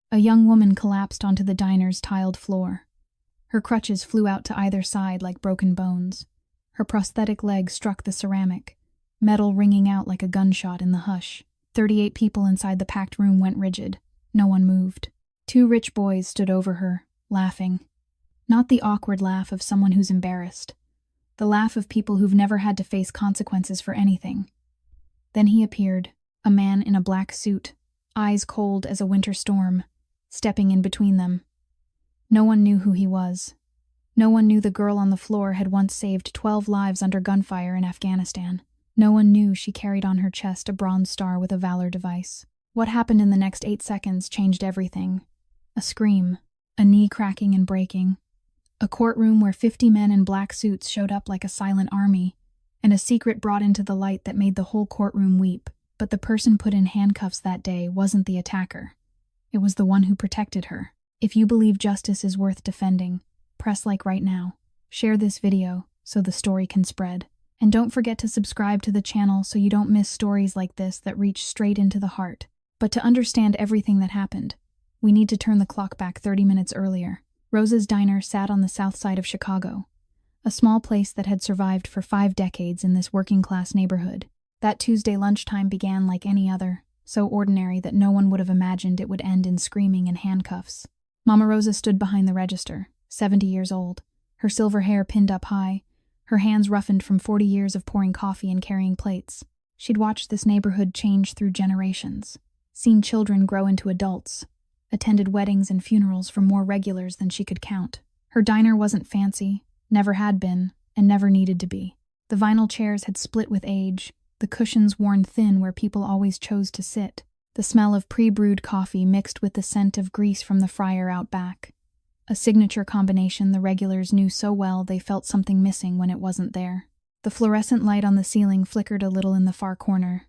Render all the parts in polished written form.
A young woman collapsed onto the diner's tiled floor. Her crutches flew out to either side like broken bones. Her prosthetic leg struck the ceramic, metal ringing out like a gunshot in the hush. 38 people inside the packed room went rigid. No one moved. 2 rich boys stood over her, laughing. Not the awkward laugh of someone who's embarrassed. The laugh of people who've never had to face consequences for anything. Then he appeared, a man in a black suit, eyes cold as a winter storm, stepping in between them. No one knew who he was. No one knew the girl on the floor had once saved 12 lives under gunfire in Afghanistan. No one knew she carried on her chest a bronze star with a Valor device. What happened in the next 8 seconds changed everything. A scream, a knee cracking and breaking, a courtroom where 50 men in black suits showed up like a silent army, and a secret brought into the light that made the whole courtroom weep. But the person put in handcuffs that day wasn't the attacker. It was the one who protected her. If you believe justice is worth defending, press like right now. Share this video so the story can spread. And don't forget to subscribe to the channel so you don't miss stories like this that reach straight into the heart. But to understand everything that happened, we need to turn the clock back 30 minutes earlier. Rosa's Diner sat on the south side of Chicago, a small place that had survived for 5 decades in this working-class neighborhood. That Tuesday lunchtime began like any other, so ordinary that no one would have imagined it would end in screaming and handcuffs. Mama Rosa stood behind the register, 70 years old, her silver hair pinned up high, her hands roughened from 40 years of pouring coffee and carrying plates. She'd watched this neighborhood change through generations, seen children grow into adults, attended weddings and funerals for more regulars than she could count. Her diner wasn't fancy, never had been, and never needed to be. The vinyl chairs had split with age, the cushions worn thin where people always chose to sit, the smell of pre-brewed coffee mixed with the scent of grease from the fryer out back. A signature combination the regulars knew so well they felt something missing when it wasn't there. The fluorescent light on the ceiling flickered a little in the far corner,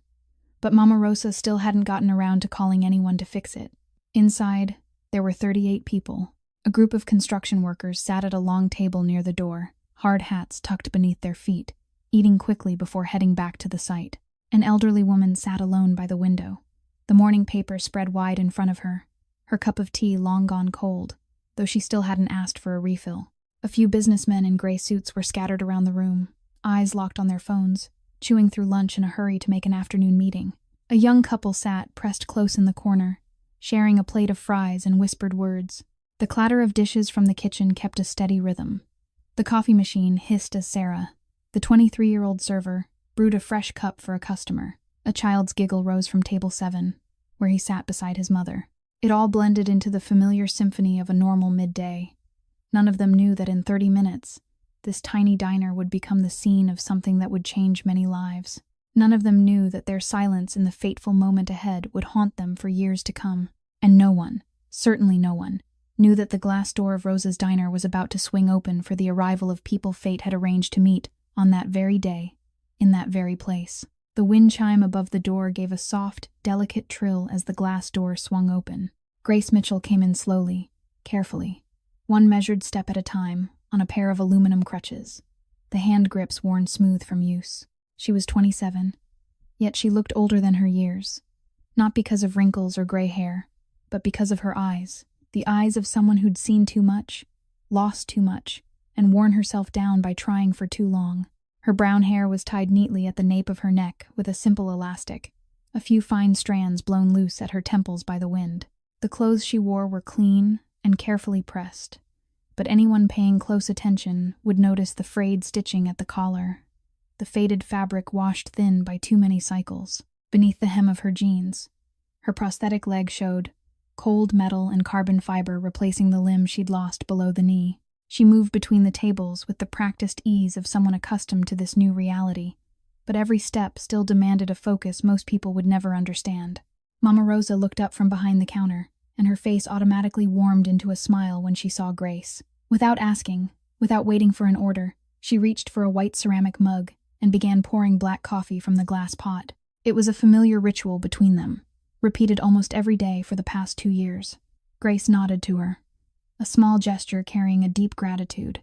but Mama Rosa still hadn't gotten around to calling anyone to fix it. Inside, there were 38 people. A group of construction workers sat at a long table near the door, hard hats tucked beneath their feet, eating quickly before heading back to the site. An elderly woman sat alone by the window, the morning paper spread wide in front of her, her cup of tea long gone cold, though she still hadn't asked for a refill. A few businessmen in gray suits were scattered around the room, eyes locked on their phones, chewing through lunch in a hurry to make an afternoon meeting. A young couple sat, pressed close in the corner, sharing a plate of fries and whispered words. The clatter of dishes from the kitchen kept a steady rhythm. The coffee machine hissed as Sarah, the 23-year-old server, brewed a fresh cup for a customer. A child's giggle rose from table 7, where he sat beside his mother. It all blended into the familiar symphony of a normal midday. None of them knew that in 30 minutes, this tiny diner would become the scene of something that would change many lives. None of them knew that their silence in the fateful moment ahead would haunt them for years to come. And no one, certainly no one, knew that the glass door of Rosa's Diner was about to swing open for the arrival of people fate had arranged to meet on that very day, in that very place. The wind chime above the door gave a soft, delicate trill as the glass door swung open. Grace Mitchell came in slowly, carefully, one measured step at a time, on a pair of aluminum crutches, the hand grips worn smooth from use. She was 27, yet she looked older than her years, not because of wrinkles or gray hair, but because of her eyes, the eyes of someone who'd seen too much, lost too much, and worn herself down by trying for too long. Her brown hair was tied neatly at the nape of her neck with a simple elastic, a few fine strands blown loose at her temples by the wind. The clothes she wore were clean and carefully pressed, but anyone paying close attention would notice the frayed stitching at the collar, the faded fabric washed thin by too many cycles. Beneath the hem of her jeans, her prosthetic leg showed, cold metal and carbon fiber replacing the limb she'd lost below the knee. She moved between the tables with the practiced ease of someone accustomed to this new reality, but every step still demanded a focus most people would never understand. Mama Rosa looked up from behind the counter, and her face automatically warmed into a smile when she saw Grace. Without asking, without waiting for an order, she reached for a white ceramic mug and began pouring black coffee from the glass pot. It was a familiar ritual between them, repeated almost every day for the past 2 years. Grace nodded to her, a small gesture carrying a deep gratitude,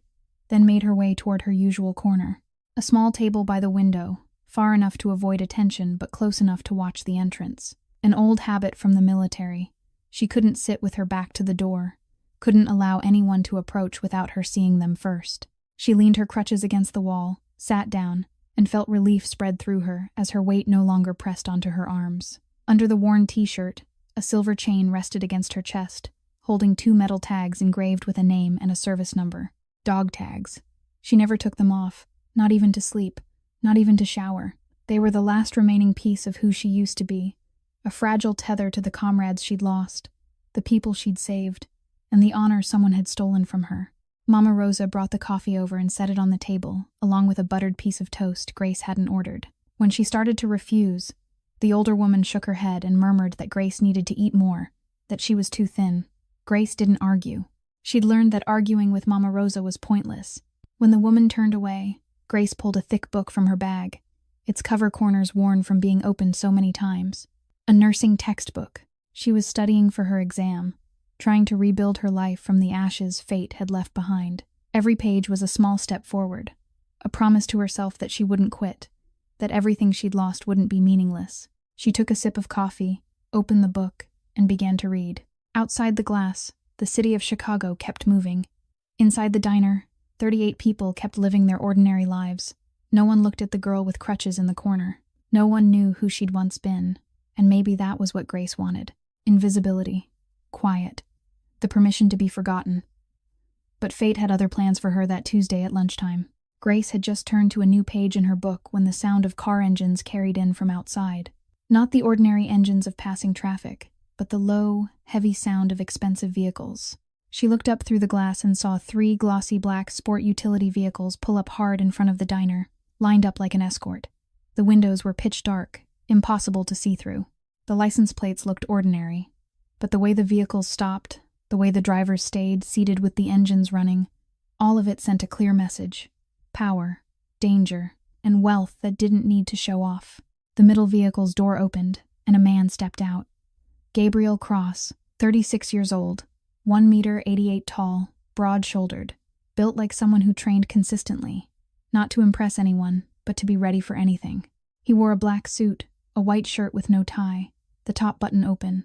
then made her way toward her usual corner, a small table by the window, far enough to avoid attention but close enough to watch the entrance. An old habit from the military, She couldn't sit with her back to the door, couldn't allow anyone to approach without her seeing them first. She leaned her crutches against the wall, sat down, and felt relief spread through her as her weight no longer pressed onto her arms. Under the worn t-shirt, a silver chain rested against her chest, holding 2 metal tags engraved with a name and a service number. Dog tags. She never took them off, not even to sleep, not even to shower. They were the last remaining piece of who she used to be, a fragile tether to the comrades she'd lost, the people she'd saved, and the honor someone had stolen from her. Mama Rosa brought the coffee over and set it on the table, along with a buttered piece of toast Grace hadn't ordered. When she started to refuse, the older woman shook her head and murmured that Grace needed to eat more, that she was too thin. Grace didn't argue. She'd learned that arguing with Mama Rosa was pointless. When the woman turned away, Grace pulled a thick book from her bag, its cover corners worn from being opened so many times. A nursing textbook. She was studying for her exam, trying to rebuild her life from the ashes fate had left behind. Every page was a small step forward, a promise to herself that she wouldn't quit, that everything she'd lost wouldn't be meaningless. She took a sip of coffee, opened the book, and began to read. Outside the glass, the city of Chicago kept moving. Inside the diner, 38 people kept living their ordinary lives. No one looked at the girl with crutches in the corner. No one knew who she'd once been, and maybe that was what Grace wanted. Invisibility. Quiet. The permission to be forgotten. But fate had other plans for her that Tuesday at lunchtime. Grace had just turned to a new page in her book when the sound of car engines carried in from outside. Not the ordinary engines of passing traffic, but the low, heavy sound of expensive vehicles. She looked up through the glass and saw 3 glossy black sport utility vehicles pull up hard in front of the diner, lined up like an escort. The windows were pitch dark, impossible to see through. The license plates looked ordinary, but the way the vehicles stopped, the way the drivers stayed seated with the engines running, all of it sent a clear message. Power, danger, and wealth that didn't need to show off. The middle vehicle's door opened, and a man stepped out. Gabriel Cross, 36 years old, 1 meter 88 tall, broad-shouldered, built like someone who trained consistently, not to impress anyone, but to be ready for anything. He wore a black suit, a white shirt with no tie, the top button open.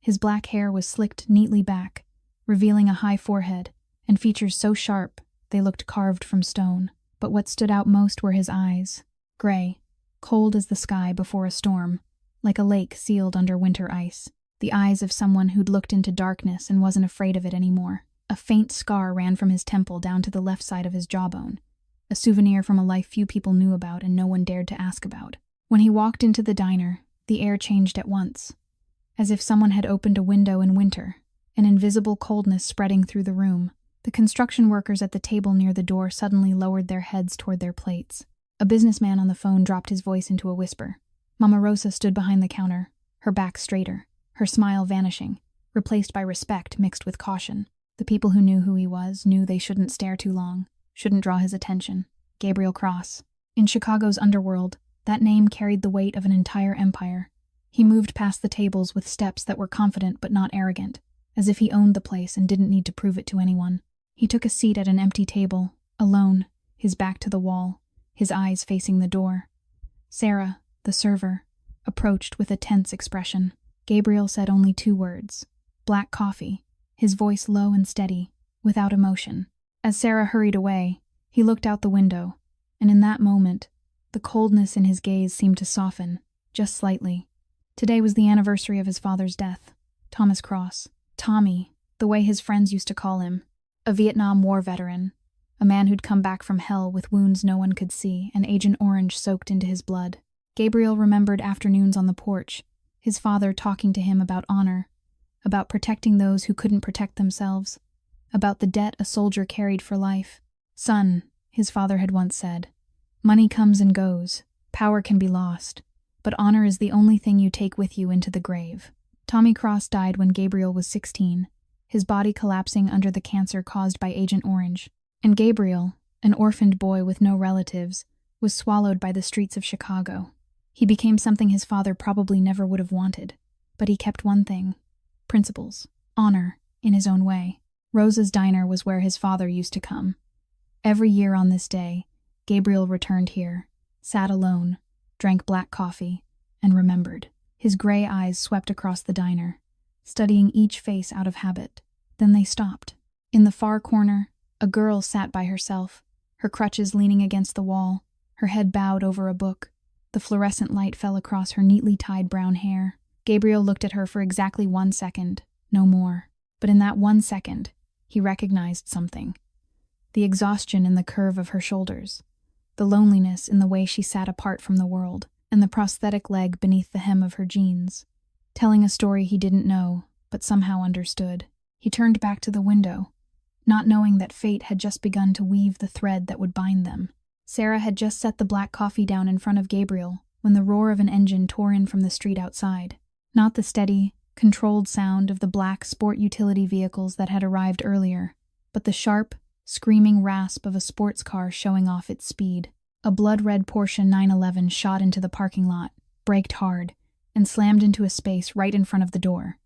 His black hair was slicked neatly back, revealing a high forehead, and features so sharp they looked carved from stone. But what stood out most were his eyes, gray, cold as the sky before a storm, like a lake sealed under winter ice. The eyes of someone who'd looked into darkness and wasn't afraid of it anymore. A faint scar ran from his temple down to the left side of his jawbone, a souvenir from a life few people knew about and no one dared to ask about. When he walked into the diner, the air changed at once, as if someone had opened a window in winter, an invisible coldness spreading through the room. The construction workers at the table near the door suddenly lowered their heads toward their plates. A businessman on the phone dropped his voice into a whisper. Mama Rosa stood behind the counter, her back straighter, her smile vanishing, replaced by respect mixed with caution. The people who knew who he was knew they shouldn't stare too long, shouldn't draw his attention. Gabriel Cross. In Chicago's underworld, that name carried the weight of an entire empire. He moved past the tables with steps that were confident but not arrogant, as if he owned the place and didn't need to prove it to anyone. He took a seat at an empty table, alone, his back to the wall, his eyes facing the door. Sarah, the server, approached with a tense expression. Gabriel said only 2 words. Black coffee, his voice low and steady, without emotion. As Sarah hurried away, he looked out the window, and in that moment, the coldness in his gaze seemed to soften, just slightly. Today was the anniversary of his father's death. Thomas Cross. Tommy, the way his friends used to call him. A Vietnam War veteran. A man who'd come back from hell with wounds no one could see and Agent Orange soaked into his blood. Gabriel remembered afternoons on the porch, his father talking to him about honor, about protecting those who couldn't protect themselves, about the debt a soldier carried for life. Son, his father had once said, money comes and goes, power can be lost, but honor is the only thing you take with you into the grave. Tommy Cross died when Gabriel was 16, his body collapsing under the cancer caused by Agent Orange. And Gabriel, an orphaned boy with no relatives, was swallowed by the streets of Chicago. He became something his father probably never would have wanted, but he kept one thing: principles, honor, in his own way. Rosa's Diner was where his father used to come. Every year on this day, Gabriel returned here, sat alone, drank black coffee, and remembered. His gray eyes swept across the diner, studying each face out of habit. Then they stopped. In the far corner, a girl sat by herself, her crutches leaning against the wall, her head bowed over a book. The fluorescent light fell across her neatly tied brown hair. Gabriel looked at her for exactly 1 second, no more. But in that 1 second, he recognized something. The exhaustion in the curve of her shoulders, the loneliness in the way she sat apart from the world, and the prosthetic leg beneath the hem of her jeans, telling a story he didn't know, but somehow understood. He turned back to the window, not knowing that fate had just begun to weave the thread that would bind them. Sarah had just set the black coffee down in front of Gabriel when the roar of an engine tore in from the street outside. Not the steady, controlled sound of the black sport utility vehicles that had arrived earlier, but the sharp, screaming rasp of a sports car showing off its speed. A blood-red Porsche 911 shot into the parking lot, braked hard, and slammed into a space right in front of the door,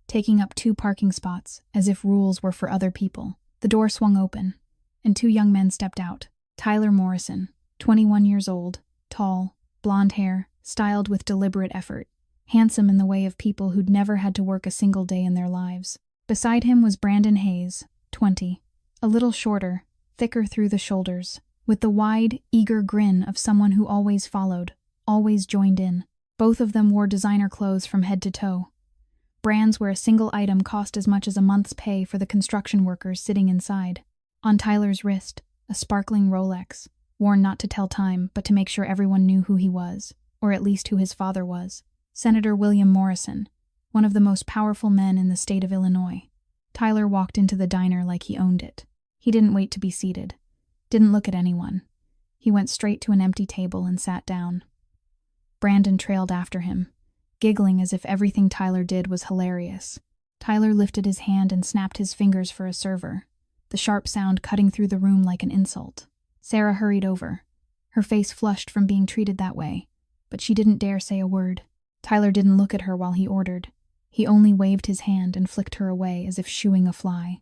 taking up 2 parking spots as if rules were for other people. The door swung open, and 2 young men stepped out. Tyler Morrison, 21 years old, tall, blonde hair, styled with deliberate effort, handsome in the way of people who'd never had to work a single day in their lives. Beside him was Brandon Hayes, 20, a little shorter, thicker through the shoulders, with the wide, eager grin of someone who always followed, always joined in. Both of them wore designer clothes from head to toe, brands where a single item cost as much as a month's pay for the construction workers sitting inside. On Tyler's wrist, a sparkling Rolex, worn not to tell time but to make sure everyone knew who he was, or at least who his father was. Senator William Morrison, one of the most powerful men in the state of Illinois. Tyler walked into the diner like he owned it. He didn't wait to be seated, didn't look at anyone. He went straight to an empty table and sat down. Brandon trailed after him, giggling as if everything Tyler did was hilarious. Tyler lifted his hand and snapped his fingers for a server, the sharp sound cutting through the room like an insult. Sarah hurried over, her face flushed from being treated that way, but she didn't dare say a word. Tyler didn't look at her while he ordered. He only waved his hand and flicked her away as if shooing a fly.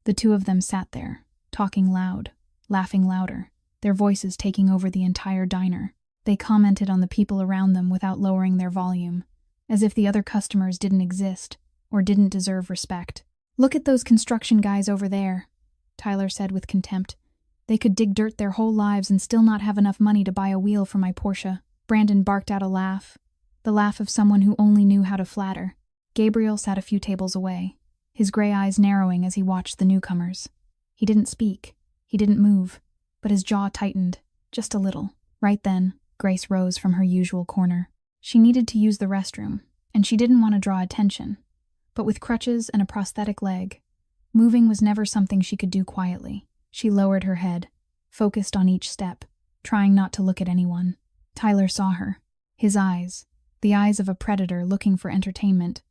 The 2 of them sat there, talking loud, laughing louder, their voices taking over the entire diner. They commented on the people around them without lowering their volume, as if the other customers didn't exist or didn't deserve respect. "Look at those construction guys over there," Tyler said with contempt. "They could dig dirt their whole lives and still not have enough money to buy a wheel for my Porsche." Brandon barked out a laugh, the laugh of someone who only knew how to flatter. Gabriel sat a few tables away, his gray eyes narrowing as he watched the newcomers. He didn't speak, he didn't move, but his jaw tightened, just a little. Right then, Grace rose from her usual corner. She needed to use the restroom, and she didn't want to draw attention. But with crutches and a prosthetic leg, moving was never something she could do quietly. She lowered her head, focused on each step, trying not to look at anyone. Tyler saw her. His eyes, the eyes of a predator looking for entertainment,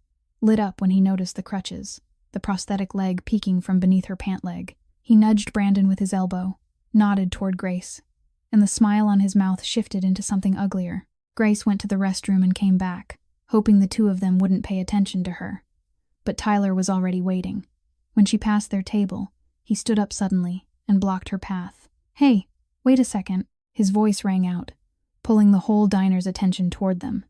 lit up when he noticed the crutches, the prosthetic leg peeking from beneath her pant leg. He nudged Brandon with his elbow, nodded toward Grace, and the smile on his mouth shifted into something uglier. Grace went to the restroom and came back, hoping the 2 of them wouldn't pay attention to her. But Tyler was already waiting. When she passed their table, he stood up suddenly and blocked her path. "Hey, wait a second," his voice rang out, pulling the whole diner's attention toward them.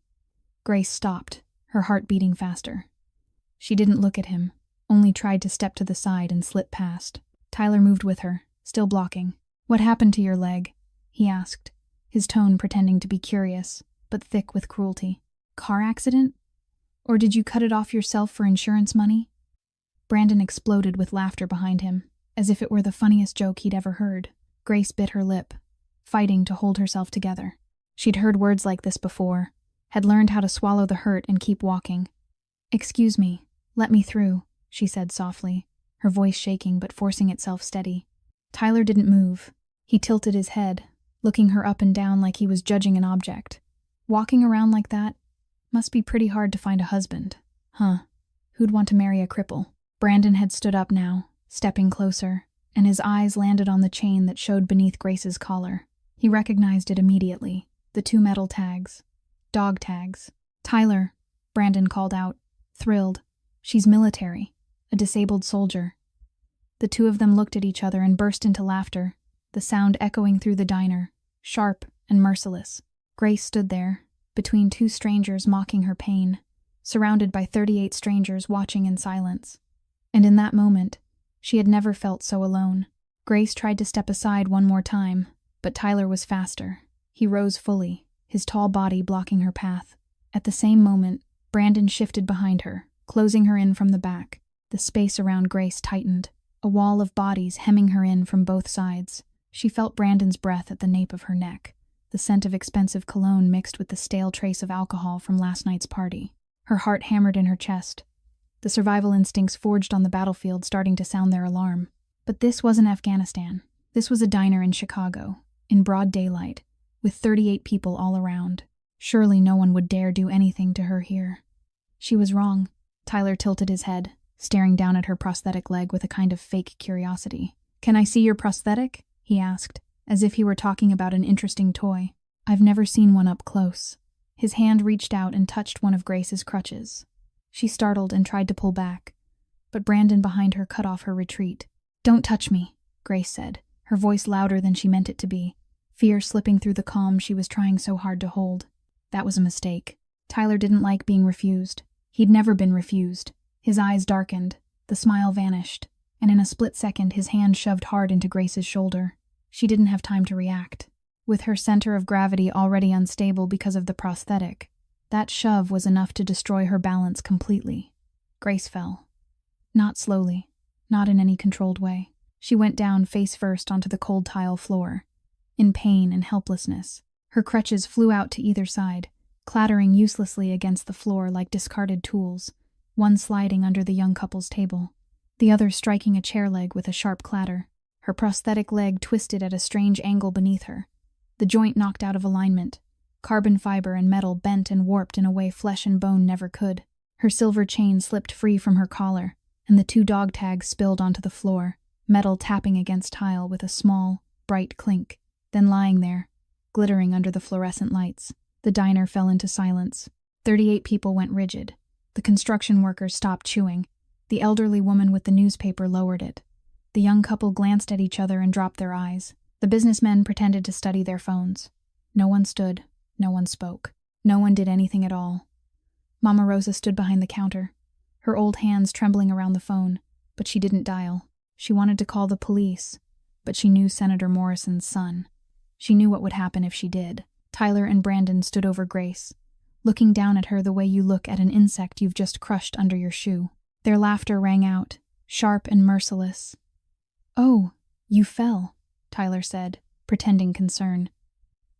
Grace stopped, her heart beating faster. She didn't look at him, only tried to step to the side and slip past. Tyler moved with her, still blocking. "What happened to your leg?" he asked, his tone pretending to be curious, but thick with cruelty. "Car accident? Or did you cut it off yourself for insurance money?" Brandon exploded with laughter behind him, as if it were the funniest joke he'd ever heard. Grace bit her lip, fighting to hold herself together. She'd heard words like this before, had learned how to swallow the hurt and keep walking. "Excuse me, let me through," she said softly, her voice shaking but forcing itself steady. Tyler didn't move. He tilted his head, looking her up and down like he was judging an object. Walking around like that must be pretty hard to find a husband. Huh. Who'd want to marry a cripple? Brandon had stood up now, stepping closer, and his eyes landed on the chain that showed beneath Grace's collar. He recognized it immediately, the 2 metal tags. Dog tags. "Tyler," Brandon called out, thrilled. "She's military, a disabled soldier." The 2 of them looked at each other and burst into laughter, the sound echoing through the diner, sharp and merciless. Grace stood there, between 2 strangers mocking her pain, surrounded by 38 strangers watching in silence. And in that moment, she had never felt so alone. Grace tried to step aside one more time, but Tyler was faster. He rose fully, his tall body blocking her path. At the same moment, Brandon shifted behind her, closing her in from the back. The space around Grace tightened, a wall of bodies hemming her in from both sides. She felt Brandon's breath at the nape of her neck, the scent of expensive cologne mixed with the stale trace of alcohol from last night's party. Her heart hammered in her chest, the survival instincts forged on the battlefield starting to sound their alarm. But this wasn't Afghanistan. This was a diner in Chicago, in broad daylight, with 38 people all around. Surely no one would dare do anything to her here. She was wrong. Tyler tilted his head, staring down at her prosthetic leg with a kind of fake curiosity. "Can I see your prosthetic?" he asked, as if he were talking about an interesting toy. "I've never seen one up close." His hand reached out and touched one of Grace's crutches. She startled and tried to pull back, but Brandon behind her cut off her retreat. "Don't touch me," Grace said, her voice louder than she meant it to be, fear slipping through the calm she was trying so hard to hold. That was a mistake. Tyler didn't like being refused. He'd never been refused. His eyes darkened, the smile vanished, and in a split second his hand shoved hard into Grace's shoulder. She didn't have time to react. With her center of gravity already unstable because of the prosthetic, that shove was enough to destroy her balance completely. Grace fell. Not slowly, not in any controlled way. She went down face first onto the cold tile floor, in pain and helplessness. Her crutches flew out to either side, clattering uselessly against the floor like discarded tools, one sliding under the young couple's table, the other striking a chair leg with a sharp clatter. Her prosthetic leg twisted at a strange angle beneath her, the joint knocked out of alignment. Carbon fiber and metal bent and warped in a way flesh and bone never could. Her silver chain slipped free from her collar, and the 2 dog tags spilled onto the floor, metal tapping against tile with a small, bright clink. Then lying there, glittering under the fluorescent lights, the diner fell into silence. 38 people went rigid. The construction workers stopped chewing. The elderly woman with the newspaper lowered it. The young couple glanced at each other and dropped their eyes. The businessmen pretended to study their phones. No one stood. No one spoke. No one did anything at all. Mama Rosa stood behind the counter, her old hands trembling around the phone, but she didn't dial. She wanted to call the police, but she knew Senator Morrison's son. She knew what would happen if she did. Tyler and Brandon stood over Grace, looking down at her the way you look at an insect you've just crushed under your shoe. Their laughter rang out, sharp and merciless. "Oh, you fell," Tyler said, pretending concern.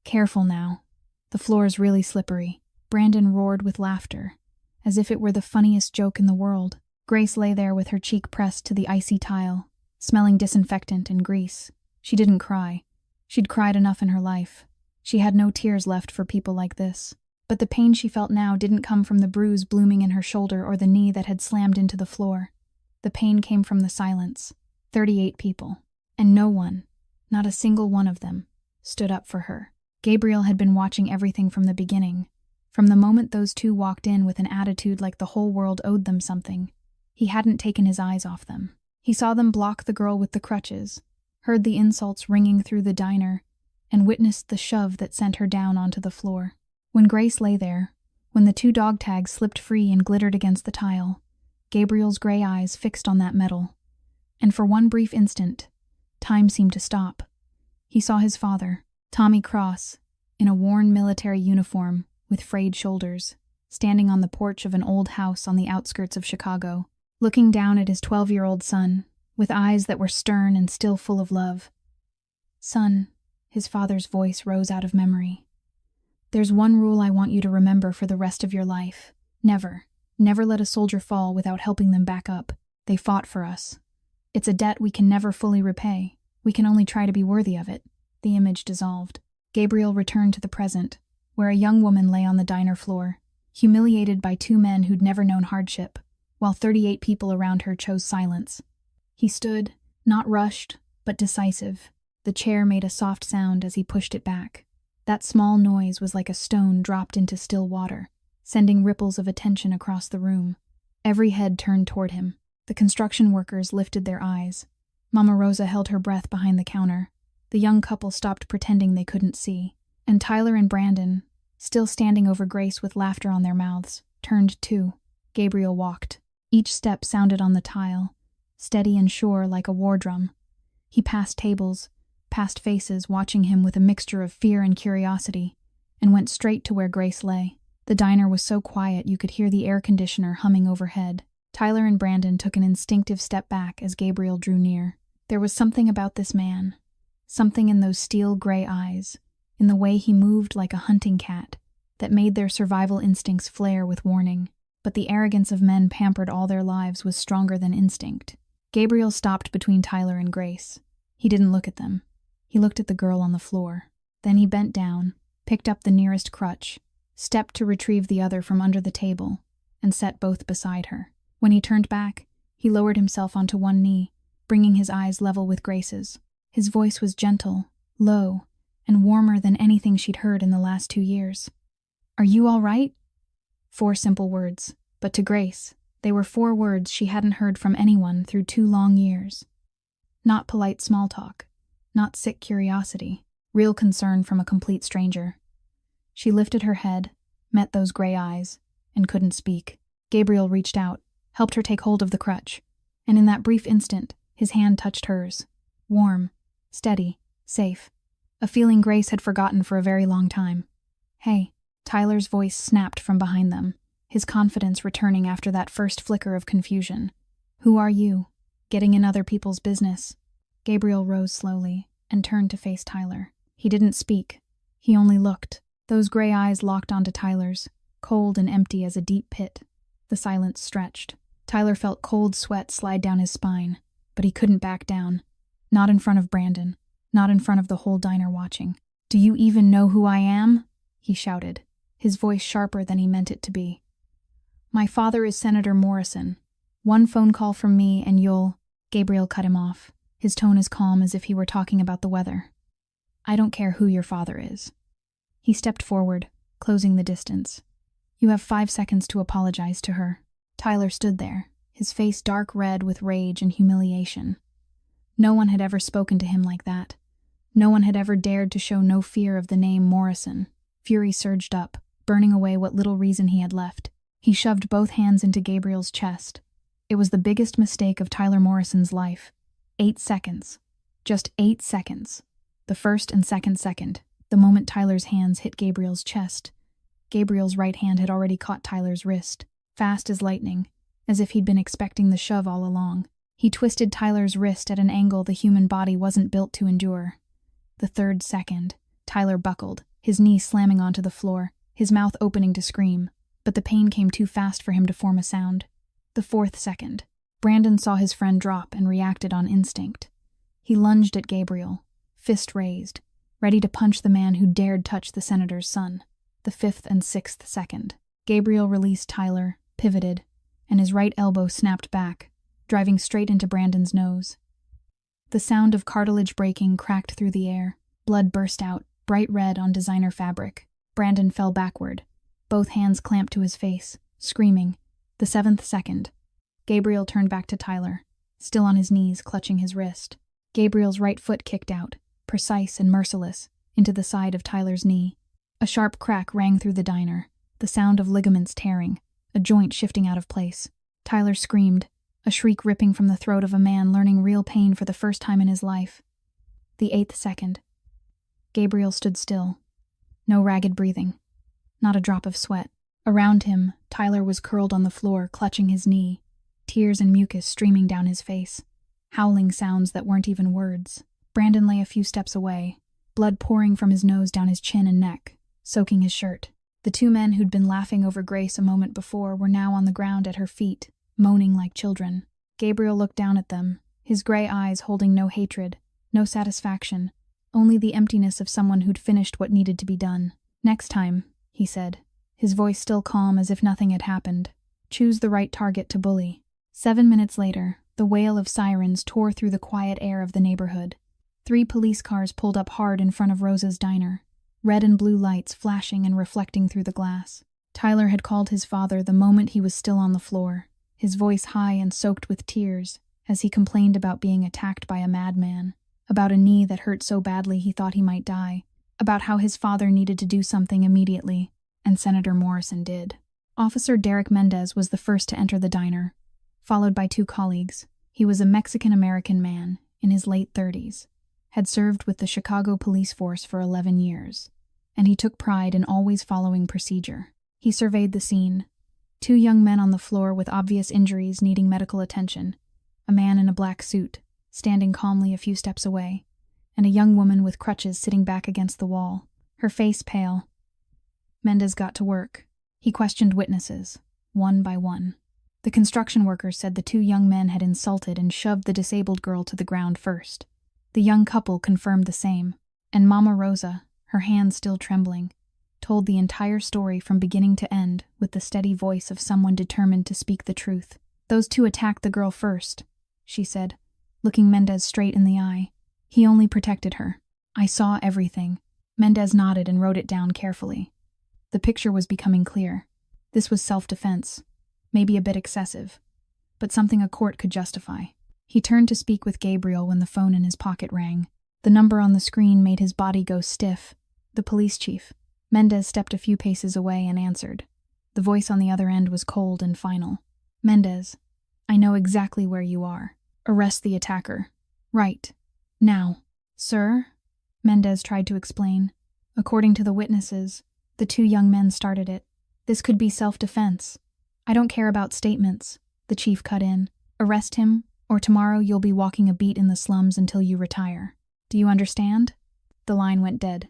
"Careful now. The floor's really slippery." Brandon roared with laughter, as if it were the funniest joke in the world. Grace lay there with her cheek pressed to the icy tile, smelling disinfectant and grease. She didn't cry. She'd cried enough in her life. She had no tears left for people like this. But the pain she felt now didn't come from the bruise blooming in her shoulder or the knee that had slammed into the floor. The pain came from the silence. 38 people. And no one, not a single one of them, stood up for her. Gabriel had been watching everything from the beginning. From the moment those 2 walked in with an attitude like the whole world owed them something, he hadn't taken his eyes off them. He saw them block the girl with the crutches, heard the insults ringing through the diner, and witnessed the shove that sent her down onto the floor. When Grace lay there, when the 2 dog tags slipped free and glittered against the tile, Gabriel's gray eyes fixed on that metal. And for one brief instant, time seemed to stop. He saw his father, Tommy Cross, in a worn military uniform with frayed shoulders, standing on the porch of an old house on the outskirts of Chicago, looking down at his 12-year-old son, with eyes that were stern and still full of love. "Son," his father's voice rose out of memory. "There's one rule I want you to remember for the rest of your life. Never let a soldier fall without helping them back up. They fought for us. It's a debt we can never fully repay. We can only try to be worthy of it." The image dissolved. Gabriel returned to the present, where a young woman lay on the diner floor, humiliated by 2 men who'd never known hardship, while 38 people around her chose silence. He stood, not rushed, but decisive. The chair made a soft sound as he pushed it back. That small noise was like a stone dropped into still water, sending ripples of attention across the room. Every head turned toward him. The construction workers lifted their eyes. Mama Rosa held her breath behind the counter. The young couple stopped pretending they couldn't see. And Tyler and Brandon, still standing over Grace with laughter on their mouths, turned too. Gabriel walked. Each step sounded on the tile, steady and sure like a war drum. He passed tables, past faces watching him with a mixture of fear and curiosity, and went straight to where Grace lay. The diner was so quiet you could hear the air conditioner humming overhead. Tyler and Brandon took an instinctive step back as Gabriel drew near. There was something about this man, something in those steel gray eyes, in the way he moved like a hunting cat, that made their survival instincts flare with warning. But the arrogance of men pampered all their lives was stronger than instinct. Gabriel stopped between Tyler and Grace. He didn't look at them. He looked at the girl on the floor. Then he bent down, picked up the nearest crutch, stepped to retrieve the other from under the table, and set both beside her. When he turned back, he lowered himself onto one knee, bringing his eyes level with Grace's. His voice was gentle, low, and warmer than anything she'd heard in the last 2 years. "Are you all right?" 4 simple words, but to Grace, they were 4 words she hadn't heard from anyone through 2 long years. Not polite small talk, not sick curiosity, real concern from a complete stranger. She lifted her head, met those gray eyes, and couldn't speak. Gabriel reached out, helped her take hold of the crutch, and in that brief instant, his hand touched hers. Warm, steady, safe. A feeling Grace had forgotten for a very long time. "Hey," Tyler's voice snapped from behind them, his confidence returning after that first flicker of confusion. "Who are you? Getting in other people's business?" Gabriel rose slowly and turned to face Tyler. He didn't speak. He only looked. Those gray eyes locked onto Tyler's, cold and empty as a deep pit. The silence stretched. Tyler felt cold sweat slide down his spine, but he couldn't back down. Not in front of Brandon, not in front of the whole diner watching. "Do you even know who I am?" he shouted, his voice sharper than he meant it to be. "My father is Senator Morrison. One phone call from me and you'll—" Gabriel cut him off, his tone as calm as if he were talking about the weather. "I don't care who your father is." He stepped forward, closing the distance. "You have 5 seconds to apologize to her." Tyler stood there, his face dark red with rage and humiliation. No one had ever spoken to him like that. No one had ever dared to show no fear of the name Morrison. Fury surged up, burning away what little reason he had left. He shoved both hands into Gabriel's chest. It was the biggest mistake of Tyler Morrison's life. 8 seconds. Just 8 seconds. The first and second, the moment Tyler's hands hit Gabriel's chest. Gabriel's right hand had already caught Tyler's wrist, fast as lightning, as if he'd been expecting the shove all along. He twisted Tyler's wrist at an angle the human body wasn't built to endure. The 3rd second, Tyler buckled, his knee slamming onto the floor, his mouth opening to scream, but the pain came too fast for him to form a sound. The 4th second, Brandon saw his friend drop and reacted on instinct. He lunged at Gabriel, fist raised, ready to punch the man who dared touch the senator's son. The 5th and 6th second, Gabriel released Tyler, pivoted, and his right elbow snapped back, driving straight into Brandon's nose. The sound of cartilage breaking cracked through the air. Blood burst out, bright red on designer fabric. Brandon fell backward, both hands clamped to his face, screaming. The 7th second, Gabriel turned back to Tyler, still on his knees, clutching his wrist. Gabriel's right foot kicked out, precise and merciless, into the side of Tyler's knee. A sharp crack rang through the diner, the sound of ligaments tearing, a joint shifting out of place. Tyler screamed, a shriek ripping from the throat of a man learning real pain for the first time in his life. The 8th second. Gabriel stood still. No ragged breathing. Not a drop of sweat. Around him, Tyler was curled on the floor, clutching his knee, tears and mucus streaming down his face, howling sounds that weren't even words. Brandon lay a few steps away, blood pouring from his nose down his chin and neck, soaking his shirt. The 2 men who'd been laughing over Grace a moment before were now on the ground at her feet, moaning like children. Gabriel looked down at them, his gray eyes holding no hatred, no satisfaction, only the emptiness of someone who'd finished what needed to be done. "Next time," he said, his voice still calm as if nothing had happened. "Choose the right target to bully." 7 minutes later, the wail of sirens tore through the quiet air of the neighborhood. 3 police cars pulled up hard in front of Rosa's diner, red and blue lights flashing and reflecting through the glass. Tyler had called his father the moment he was still on the floor, his voice high and soaked with tears, as he complained about being attacked by a madman, about a knee that hurt so badly he thought he might die, about how his father needed to do something immediately, and Senator Morrison did. Officer Derek Mendez was the first to enter the diner, followed by two colleagues. He was a Mexican-American man in his late 30s, had served with the Chicago police force for 11 years, and he took pride in always following procedure. He surveyed the scene. Two young men on the floor with obvious injuries needing medical attention, a man in a black suit, standing calmly a few steps away, and a young woman with crutches sitting back against the wall, her face pale. Mendez got to work. He questioned witnesses, one by one. The construction workers said the two young men had insulted and shoved the disabled girl to the ground first. The young couple confirmed the same, and Mama Rosa, her hands still trembling, told the entire story from beginning to end with the steady voice of someone determined to speak the truth. "Those two attacked the girl first," she said, looking Mendez straight in the eye. "He only protected her. I saw everything." Mendez nodded and wrote it down carefully. The picture was becoming clear. This was self-defense, maybe a bit excessive, but something a court could justify. He turned to speak with Gabriel when the phone in his pocket rang. The number on the screen made his body go stiff. The police chief. Mendez stepped a few paces away and answered. The voice on the other end was cold and final. "Mendez, I know exactly where you are. Arrest the attacker. Right. Now." "Sir?" Mendez tried to explain. "According to the witnesses, the two young men started it. This could be self-defense." "I don't care about statements," the chief cut in. "Arrest him, or tomorrow you'll be walking a beat in the slums until you retire. Do you understand?" The line went dead.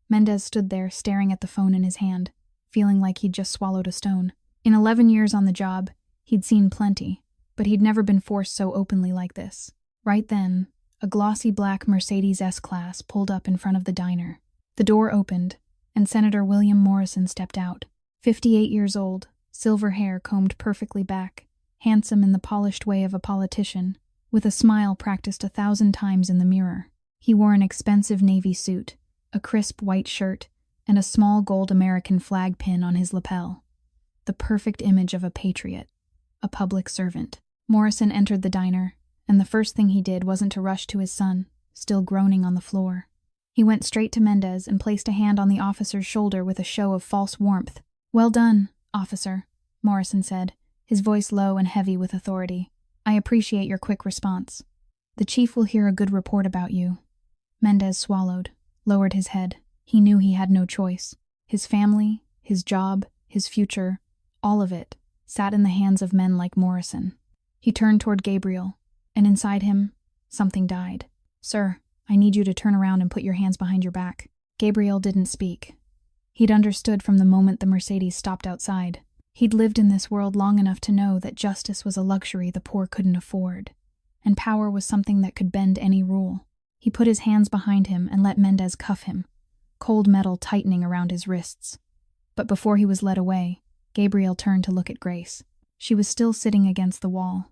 Mendez stood there, staring at the phone in his hand, feeling like he'd just swallowed a stone. In 11 years on the job, he'd seen plenty, but he'd never been forced so openly like this. Right then, a glossy black Mercedes S-Class pulled up in front of the diner. The door opened, and Senator William Morrison stepped out. 58 years old, silver hair combed perfectly back, handsome in the polished way of a politician, with a smile practiced 1,000 times in the mirror. He wore an expensive navy suit, a crisp white shirt, and a small gold American flag pin on his lapel. The perfect image of a patriot, a public servant. Morrison entered the diner, and the first thing he did wasn't to rush to his son, still groaning on the floor. He went straight to Mendez and placed a hand on the officer's shoulder with a show of false warmth. "Well done, officer," Morrison said, his voice low and heavy with authority. "I appreciate your quick response. The chief will hear a good report about you." Mendez swallowed, lowered his head. He knew he had no choice. His family, his job, his future, all of it, sat in the hands of men like Morrison. He turned toward Gabriel, and inside him, something died. "Sir, I need you to turn around and put your hands behind your back." Gabriel didn't speak. He'd understood from the moment the Mercedes stopped outside. He'd lived in this world long enough to know that justice was a luxury the poor couldn't afford, and power was something that could bend any rule. He put his hands behind him and let Mendez cuff him, cold metal tightening around his wrists. But before he was led away, Gabriel turned to look at Grace. She was still sitting against the wall,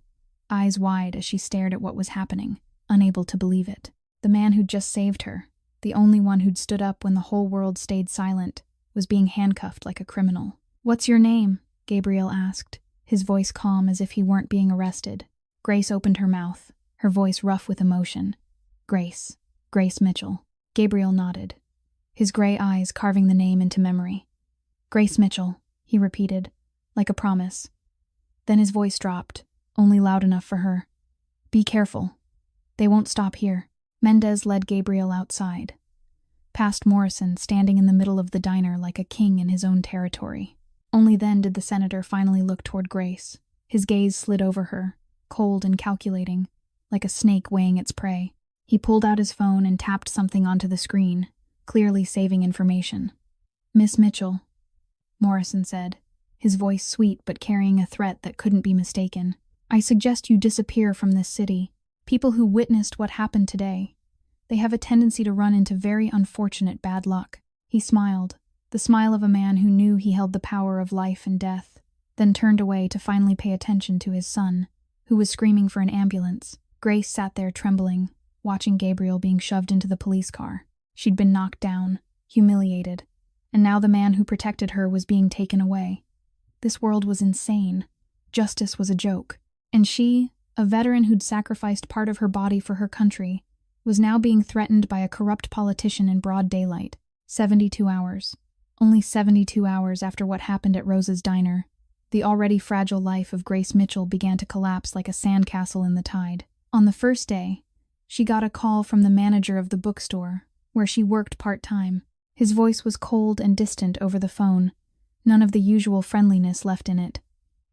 eyes wide as she stared at what was happening, unable to believe it. The man who'd just saved her, the only one who'd stood up when the whole world stayed silent, was being handcuffed like a criminal. "What's your name?" Gabriel asked, his voice calm as if he weren't being arrested. Grace opened her mouth, her voice rough with emotion. "Grace. Grace Mitchell." Gabriel nodded, his gray eyes carving the name into memory. "Grace Mitchell," he repeated, like a promise. Then his voice dropped, only loud enough for her. "Be careful. They won't stop here." Mendez led Gabriel outside, past Morrison standing in the middle of the diner like a king in his own territory. Only then did the senator finally look toward Grace. His gaze slid over her, cold and calculating, like a snake weighing its prey. He pulled out his phone and tapped something onto the screen, clearly saving information. "Miss Mitchell," Morrison said, his voice sweet but carrying a threat that couldn't be mistaken. "I suggest you disappear from this city. People who witnessed what happened today, they have a tendency to run into very unfortunate bad luck." He smiled, the smile of a man who knew he held the power of life and death, then turned away to finally pay attention to his son, who was screaming for an ambulance. Grace sat there trembling, watching Gabriel being shoved into the police car. She'd been knocked down, humiliated, and now the man who protected her was being taken away. This world was insane. Justice was a joke. And she, a veteran who'd sacrificed part of her body for her country, was now being threatened by a corrupt politician in broad daylight. 72 hours. Only 72 hours after what happened at Rosa's diner, The already fragile life of Grace Mitchell began to collapse like a sandcastle in the tide. On the first day, she got a call from the manager of the bookstore, where she worked part-time. His voice was cold and distant over the phone, none of the usual friendliness left in it.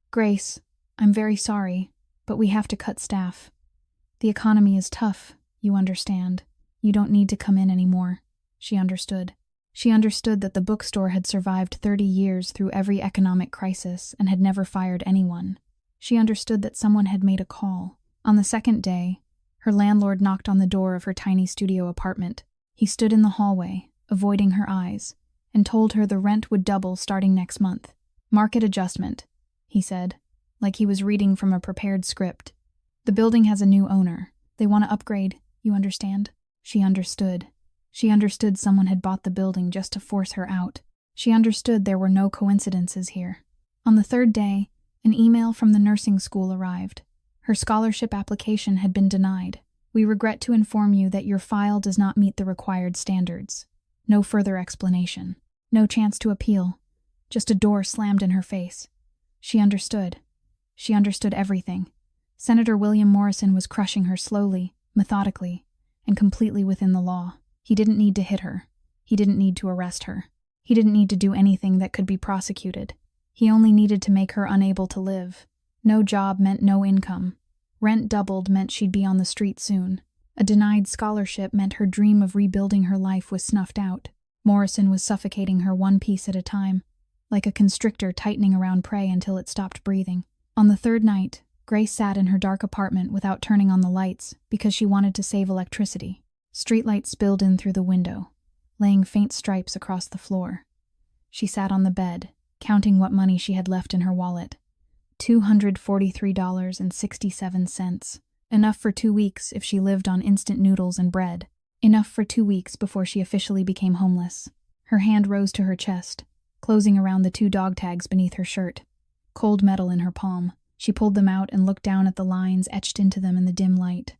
"Grace, I'm very sorry, but we have to cut staff. The economy is tough, you understand. You don't need to come in anymore." She understood. She understood that the bookstore had survived 30 years through every economic crisis and had never fired anyone. She understood that someone had made a call. On the second day, her landlord knocked on the door of her tiny studio apartment. He stood in the hallway, avoiding her eyes, and told her the rent would double starting next month. "Market adjustment," he said, like he was reading from a prepared script. "The building has a new owner. They want to upgrade, you understand?" She understood. She understood someone had bought the building just to force her out. She understood there were no coincidences here. On the third day, an email from the nursing school arrived. Her scholarship application had been denied. "We regret to inform you that your file does not meet the required standards." No further explanation. No chance to appeal. Just a door slammed in her face. She understood. She understood everything. Senator William Morrison was crushing her slowly, methodically, and completely within the law. He didn't need to hit her. He didn't need to arrest her. He didn't need to do anything that could be prosecuted. He only needed to make her unable to live. No job meant no income. Rent doubled meant she'd be on the street soon. A denied scholarship meant her dream of rebuilding her life was snuffed out. Morrison was suffocating her one piece at a time, like a constrictor tightening around prey until it stopped breathing. On the third night, Grace sat in her dark apartment without turning on the lights because she wanted to save electricity. Streetlight spilled in through the window, laying faint stripes across the floor. She sat on the bed, counting what money she had left in her wallet. $243.67. Enough for 2 weeks if she lived on instant noodles and bread. Enough for 2 weeks before she officially became homeless. Her hand rose to her chest, closing around the 2 dog tags beneath her shirt. Cold metal in her palm. She pulled them out and looked down at the lines etched into them in the dim light.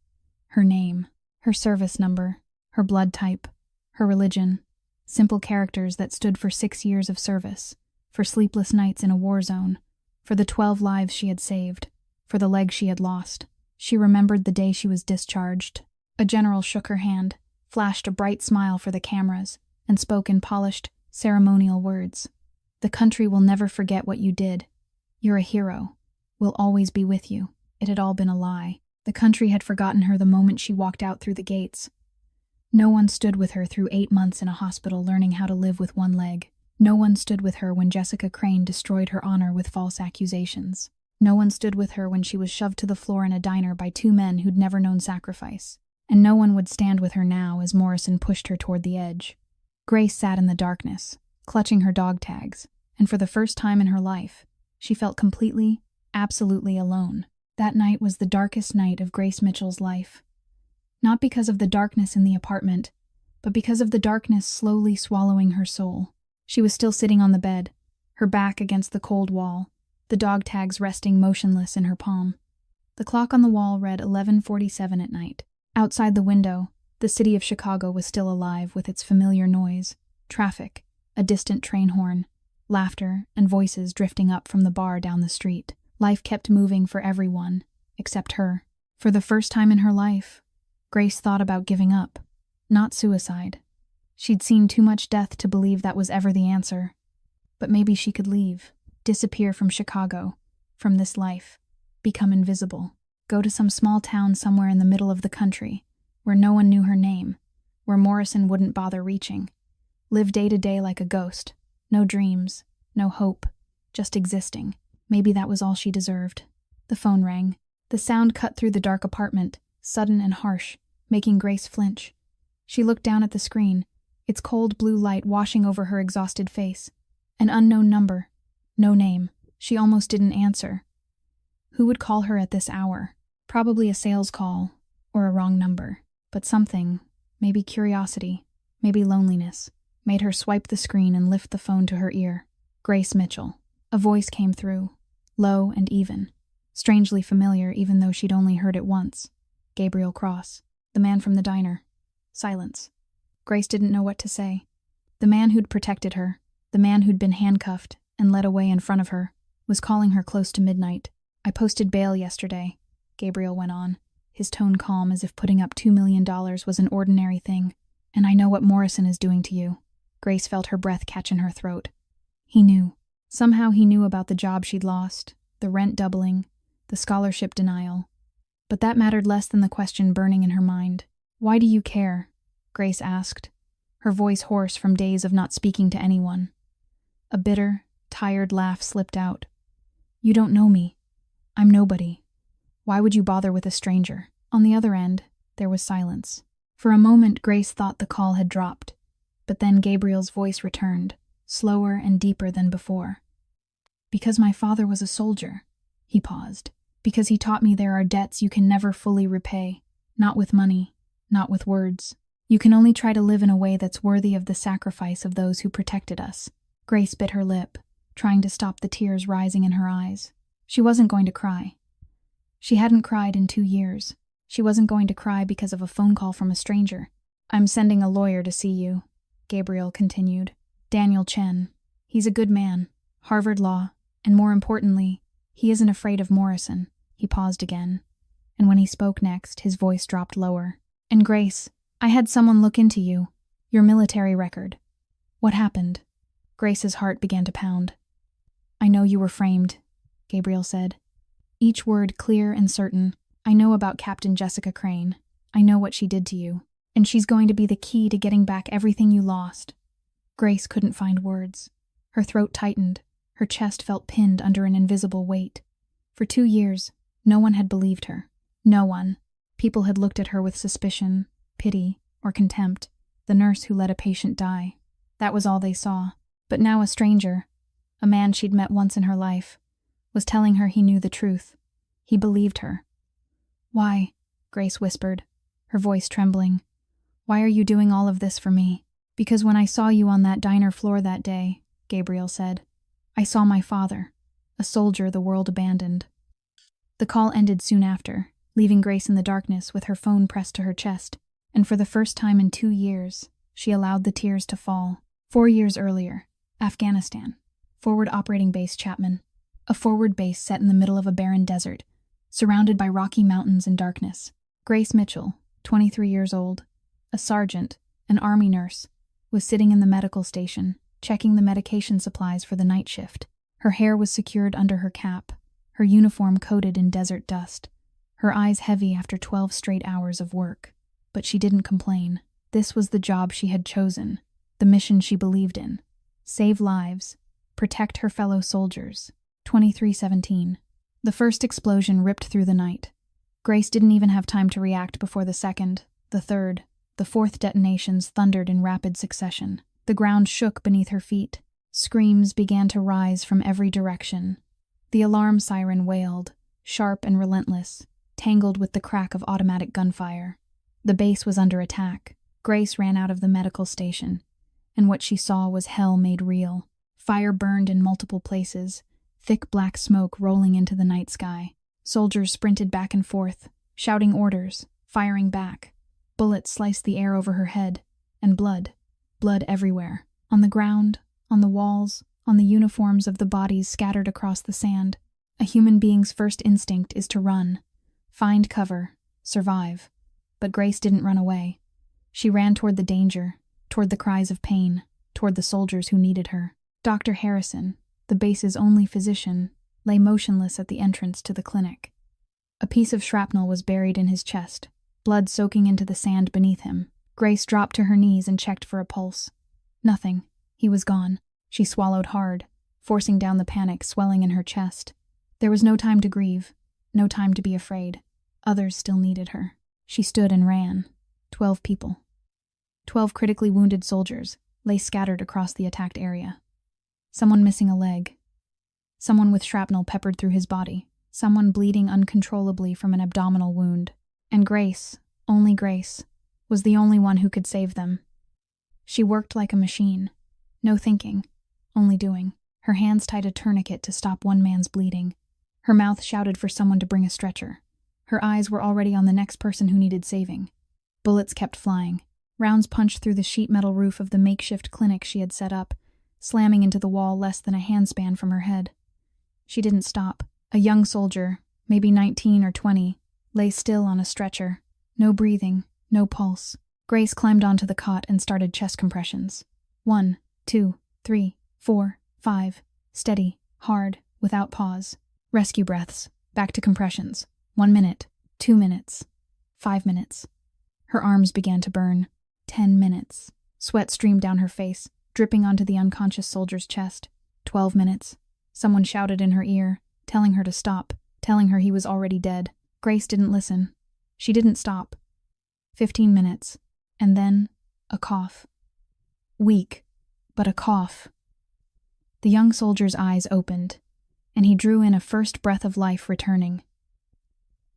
Her name, her service number, her blood type, her religion. Simple characters that stood for 6 years of service, for sleepless nights in a war zone, for the 12 lives she had saved, for the leg she had lost. She remembered the day she was discharged. A general shook her hand, flashed a bright smile for the cameras, and spoke in polished, ceremonial words. "The country will never forget what you did. You're a hero. We'll always be with you." It had all been a lie. The country had forgotten her the moment she walked out through the gates. No one stood with her through 8 months in a hospital learning how to live with one leg. No one stood with her when Jessica Crane destroyed her honor with false accusations. No one stood with her when she was shoved to the floor in a diner by 2 men who'd never known sacrifice. And no one would stand with her now as Morrison pushed her toward the edge. Grace sat in the darkness, clutching her dog tags, and for the first time in her life, she felt completely, absolutely alone. That night was the darkest night of Grace Mitchell's life. Not because of the darkness in the apartment, but because of the darkness slowly swallowing her soul. She was still sitting on the bed, her back against the cold wall, the dog tags resting motionless in her palm. The clock on the wall read 11:47 at night. Outside the window, the city of Chicago was still alive with its familiar noise, traffic, a distant train horn, laughter, and voices drifting up from the bar down the street. Life kept moving for everyone, except her. For the first time in her life, Grace thought about giving up, not suicide. She'd seen too much death to believe that was ever the answer. But maybe she could leave, disappear from Chicago, from this life, become invisible, go to some small town somewhere in the middle of the country, where no one knew her name, where Morrison wouldn't bother reaching. Live day to day like a ghost, no dreams, no hope, just existing. Maybe that was all she deserved. The phone rang. The sound cut through the dark apartment, sudden and harsh, making Grace flinch. She looked down at the screen, its cold blue light washing over her exhausted face. An unknown number. No name. She almost didn't answer. Who would call her at this hour? Probably a sales call, or a wrong number. But something, maybe curiosity, maybe loneliness, made her swipe the screen and lift the phone to her ear. Grace Mitchell. A voice came through, low and even, strangely familiar even though she'd only heard it once. Gabriel Cross, the man from the diner. Silence. Grace didn't know what to say. The man who'd protected her, the man who'd been handcuffed and led away in front of her, Was calling her close to midnight. I posted bail yesterday, Gabriel went on, his tone calm as if putting up $2 million was an ordinary thing. And I know what Morrison is doing to you. Grace felt her breath catch in her throat. He knew. Somehow he knew about the job she'd lost, the rent doubling, the scholarship denial. But that mattered less than the question burning in her mind. Why do you care? Grace asked, her voice hoarse from days of not speaking to anyone. A bitter, tired laugh slipped out. You don't know me. I'm nobody. Why would you bother with a stranger? On the other end, there was silence. For a moment, Grace thought the call had dropped. But then Gabriel's voice returned, slower and deeper than before. Because my father was a soldier. He paused. Because he taught me there are debts you can never fully repay. Not with money, not with words. You can only try to live in a way that's worthy of the sacrifice of those who protected us. Grace bit her lip, trying to stop the tears rising in her eyes. She wasn't going to cry. She hadn't cried in 2 years. She wasn't going to cry because of a phone call from a stranger. I'm sending a lawyer to see you, Gabriel continued. Daniel Chen. He's a good man. Harvard Law. And more importantly, he isn't afraid of Morrison. He paused again. And when he spoke next, his voice dropped lower. And Grace, I had someone look into you. Your military record. What happened? Grace's heart began to pound. I know you were framed, Gabriel said. Each word clear and certain. I know about Captain Jessica Crane. I know what she did to you. And she's going to be the key to getting back everything you lost. Grace couldn't find words. Her throat tightened. Her chest felt pinned under an invisible weight. For 2 years, no one had believed her. No one. People had looked at her with suspicion, pity, or contempt. The nurse who let a patient die. That was all they saw. But now a stranger, a man she'd met once in her life, was telling her he knew the truth. He believed her. Why? Grace whispered, her voice trembling. Why are you doing all of this for me? Because when I saw you on that diner floor that day, Gabriel said, I saw my father, a soldier the world abandoned. The call ended soon after, leaving Grace in the darkness with her phone pressed to her chest, and for the first time in 2 years, she allowed the tears to fall. 4 years earlier, Afghanistan. Forward Operating Base Chapman. A forward base set in the middle of a barren desert, surrounded by rocky mountains and darkness. Grace Mitchell, 23 years old, a sergeant, an army nurse, was sitting in the medical station, checking the medication supplies for the night shift. Her hair was secured under her cap, her uniform coated in desert dust, her eyes heavy after 12 straight hours of work. But she didn't complain. This was the job she had chosen, the mission she believed in. Save lives, protect her fellow soldiers. 2317. The first explosion ripped through the night. Grace didn't even have time to react before the second, the third, the fourth detonations thundered in rapid succession. The ground shook beneath her feet. Screams began to rise from every direction. The alarm siren wailed, sharp and relentless, tangled with the crack of automatic gunfire. The base was under attack. Grace ran out of the medical station, and what she saw was hell made real. Fire burned in multiple places, thick black smoke rolling into the night sky. Soldiers sprinted back and forth, shouting orders, firing back. Bullets sliced the air over her head, and blood everywhere. On the ground, on the walls, on the uniforms of the bodies scattered across the sand. A human being's first instinct is to run, find cover, survive. But Grace didn't run away. She ran toward the danger, toward the cries of pain, toward the soldiers who needed her. Dr. Harrison, the base's only physician, lay motionless at the entrance to the clinic. A piece of shrapnel was buried in his chest, blood soaking into the sand beneath him. Grace dropped to her knees and checked for a pulse. Nothing. He was gone. She swallowed hard, forcing down the panic swelling in her chest. There was no time to grieve, no time to be afraid. Others still needed her. She stood and ran. 12 people. 12 critically wounded soldiers lay scattered across the attacked area. Someone missing a leg. Someone with shrapnel peppered through his body. Someone bleeding uncontrollably from an abdominal wound. And Grace, only Grace, was the only one who could save them. She worked like a machine. No thinking, only doing. Her hands tied a tourniquet to stop one man's bleeding. Her mouth shouted for someone to bring a stretcher. Her eyes were already on the next person who needed saving. Bullets kept flying. Rounds punched through the sheet metal roof of the makeshift clinic she had set up, slamming into the wall less than a handspan from her head. She didn't stop. A young soldier, maybe 19 or 20, lay still on a stretcher. No breathing, no pulse. Grace climbed onto the cot and started chest compressions. 1, 2, 3, 4, 5. Steady, hard, without pause. Rescue breaths. Back to compressions. 1 minute, 2 minutes, 5 minutes. Her arms began to burn. 10 minutes. Sweat streamed down her face, dripping onto the unconscious soldier's chest. 12 minutes. Someone shouted in her ear, telling her to stop, telling her he was already dead. Grace didn't listen. She didn't stop. 15 minutes. And then, a cough. Weak, but a cough. The young soldier's eyes opened, and he drew in a first breath of life returning.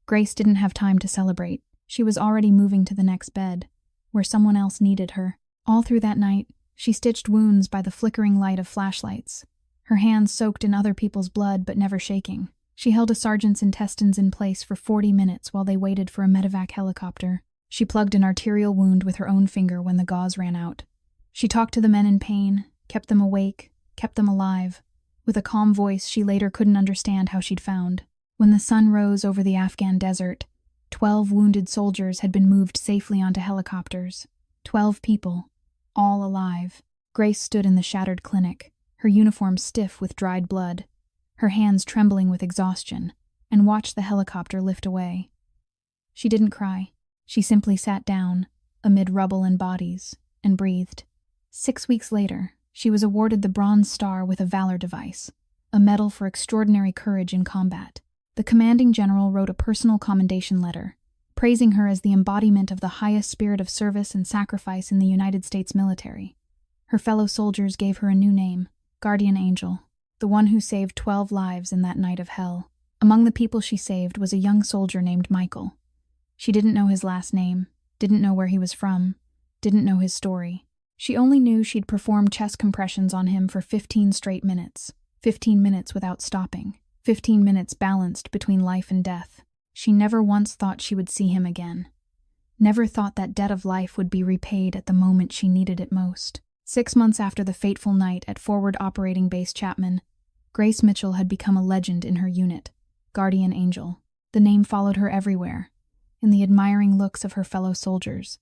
Grace didn't have time to celebrate. She was already moving to the next bed, where someone else needed her. All through that night, she stitched wounds by the flickering light of flashlights, her hands soaked in other people's blood but never shaking. She held a sergeant's intestines in place for 40 minutes while they waited for a medevac helicopter. She plugged an arterial wound with her own finger when the gauze ran out. She talked to the men in pain, kept them awake, kept them alive. With a calm voice she later couldn't understand how she'd found. When the sun rose over the Afghan desert, 12 wounded soldiers had been moved safely onto helicopters. 12 people, all alive. Grace stood in the shattered clinic, her uniform stiff with dried blood, her hands trembling with exhaustion, and watched the helicopter lift away. She didn't cry. She simply sat down, amid rubble and bodies, and breathed. 6 weeks later, she was awarded the Bronze Star with a Valor Device, a medal for extraordinary courage in combat. The commanding general wrote a personal commendation letter, praising her as the embodiment of the highest spirit of service and sacrifice in the United States military. Her fellow soldiers gave her a new name, Guardian Angel, the one who saved 12 lives in that night of hell. Among the people she saved was a young soldier named Michael. She didn't know his last name, didn't know where he was from, didn't know his story. She only knew she'd performed chest compressions on him for 15 straight minutes, 15 minutes without stopping, 15 minutes balanced between life and death. She never once thought she would see him again. Never thought that debt of life would be repaid at the moment she needed it most. 6 months after the fateful night at Forward Operating Base Chapman, Grace Mitchell had become a legend in her unit, Guardian Angel. The name followed her everywhere, in the admiring looks of her fellow soldiers,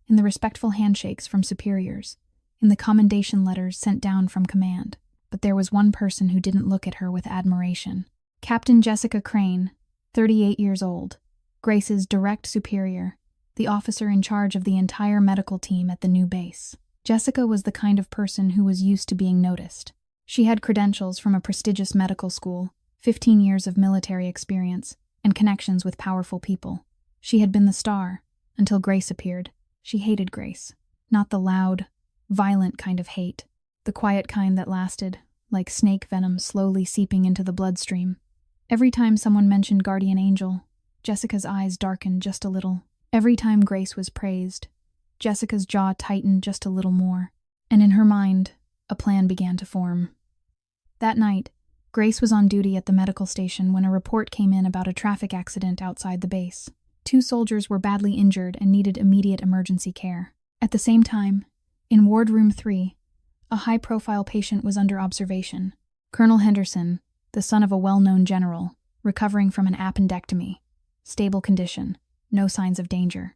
in the respectful handshakes from superiors, in the commendation letters sent down from command. But there was one person who didn't look at her with admiration. Captain Jessica Crane, 38 years old, Grace's direct superior, the officer in charge of the entire medical team at the new base. Jessica was the kind of person who was used to being noticed. She had credentials from a prestigious medical school, 15 years of military experience, and connections with powerful people. She had been the star, until Grace appeared. She hated Grace. Not the loud, violent kind of hate. The quiet kind that lasted, like snake venom slowly seeping into the bloodstream. Every time someone mentioned Guardian Angel, Jessica's eyes darkened just a little. Every time Grace was praised, Jessica's jaw tightened just a little more. And in her mind, a plan began to form. That night, Grace was on duty at the medical station when a report came in about a traffic accident outside the base. 2 soldiers were badly injured and needed immediate emergency care. At the same time, in Ward Room 3, a high-profile patient was under observation. Colonel Henderson, the son of a well-known general, recovering from an appendectomy. Stable condition, no signs of danger.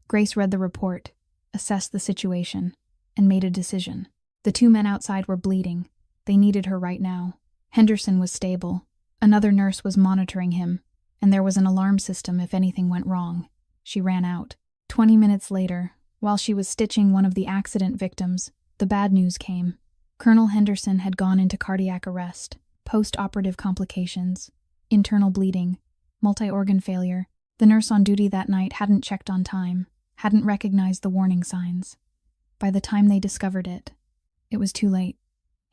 Grace read the report, assessed the situation, and made a decision. The 2 men outside were bleeding. They needed her right now. Henderson was stable. Another nurse was monitoring him, and there was an alarm system if anything went wrong. She ran out. 20 minutes later, while she was stitching one of the accident victims, the bad news came. Colonel Henderson had gone into cardiac arrest, post-operative complications, internal bleeding, multi-organ failure. The nurse on duty that night hadn't checked on time, hadn't recognized the warning signs. By the time they discovered it, it was too late.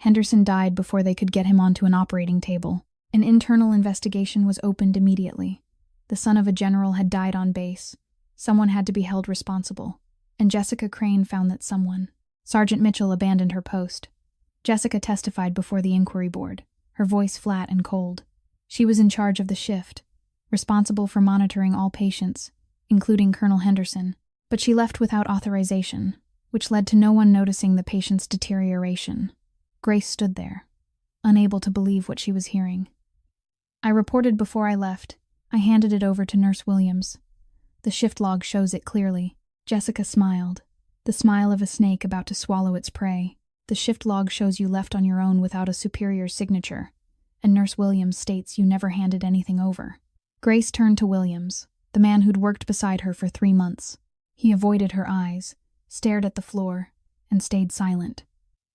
Henderson died before they could get him onto an operating table. An internal investigation was opened immediately. The son of a general had died on base. Someone had to be held responsible, and Jessica Crane found that someone. Sergeant Mitchell abandoned her post. Jessica testified before the inquiry board, her voice flat and cold. She was in charge of the shift, responsible for monitoring all patients, including Colonel Henderson, but she left without authorization, which led to no one noticing the patient's deterioration. Grace stood there, unable to believe what she was hearing. I reported before I left. I handed it over to Nurse Williams. The shift log shows it clearly. Jessica smiled, the smile of a snake about to swallow its prey. The shift log shows you left on your own without a superior's signature, and Nurse Williams states you never handed anything over. Grace turned to Williams, the man who'd worked beside her for 3 months. He avoided her eyes, stared at the floor, and stayed silent.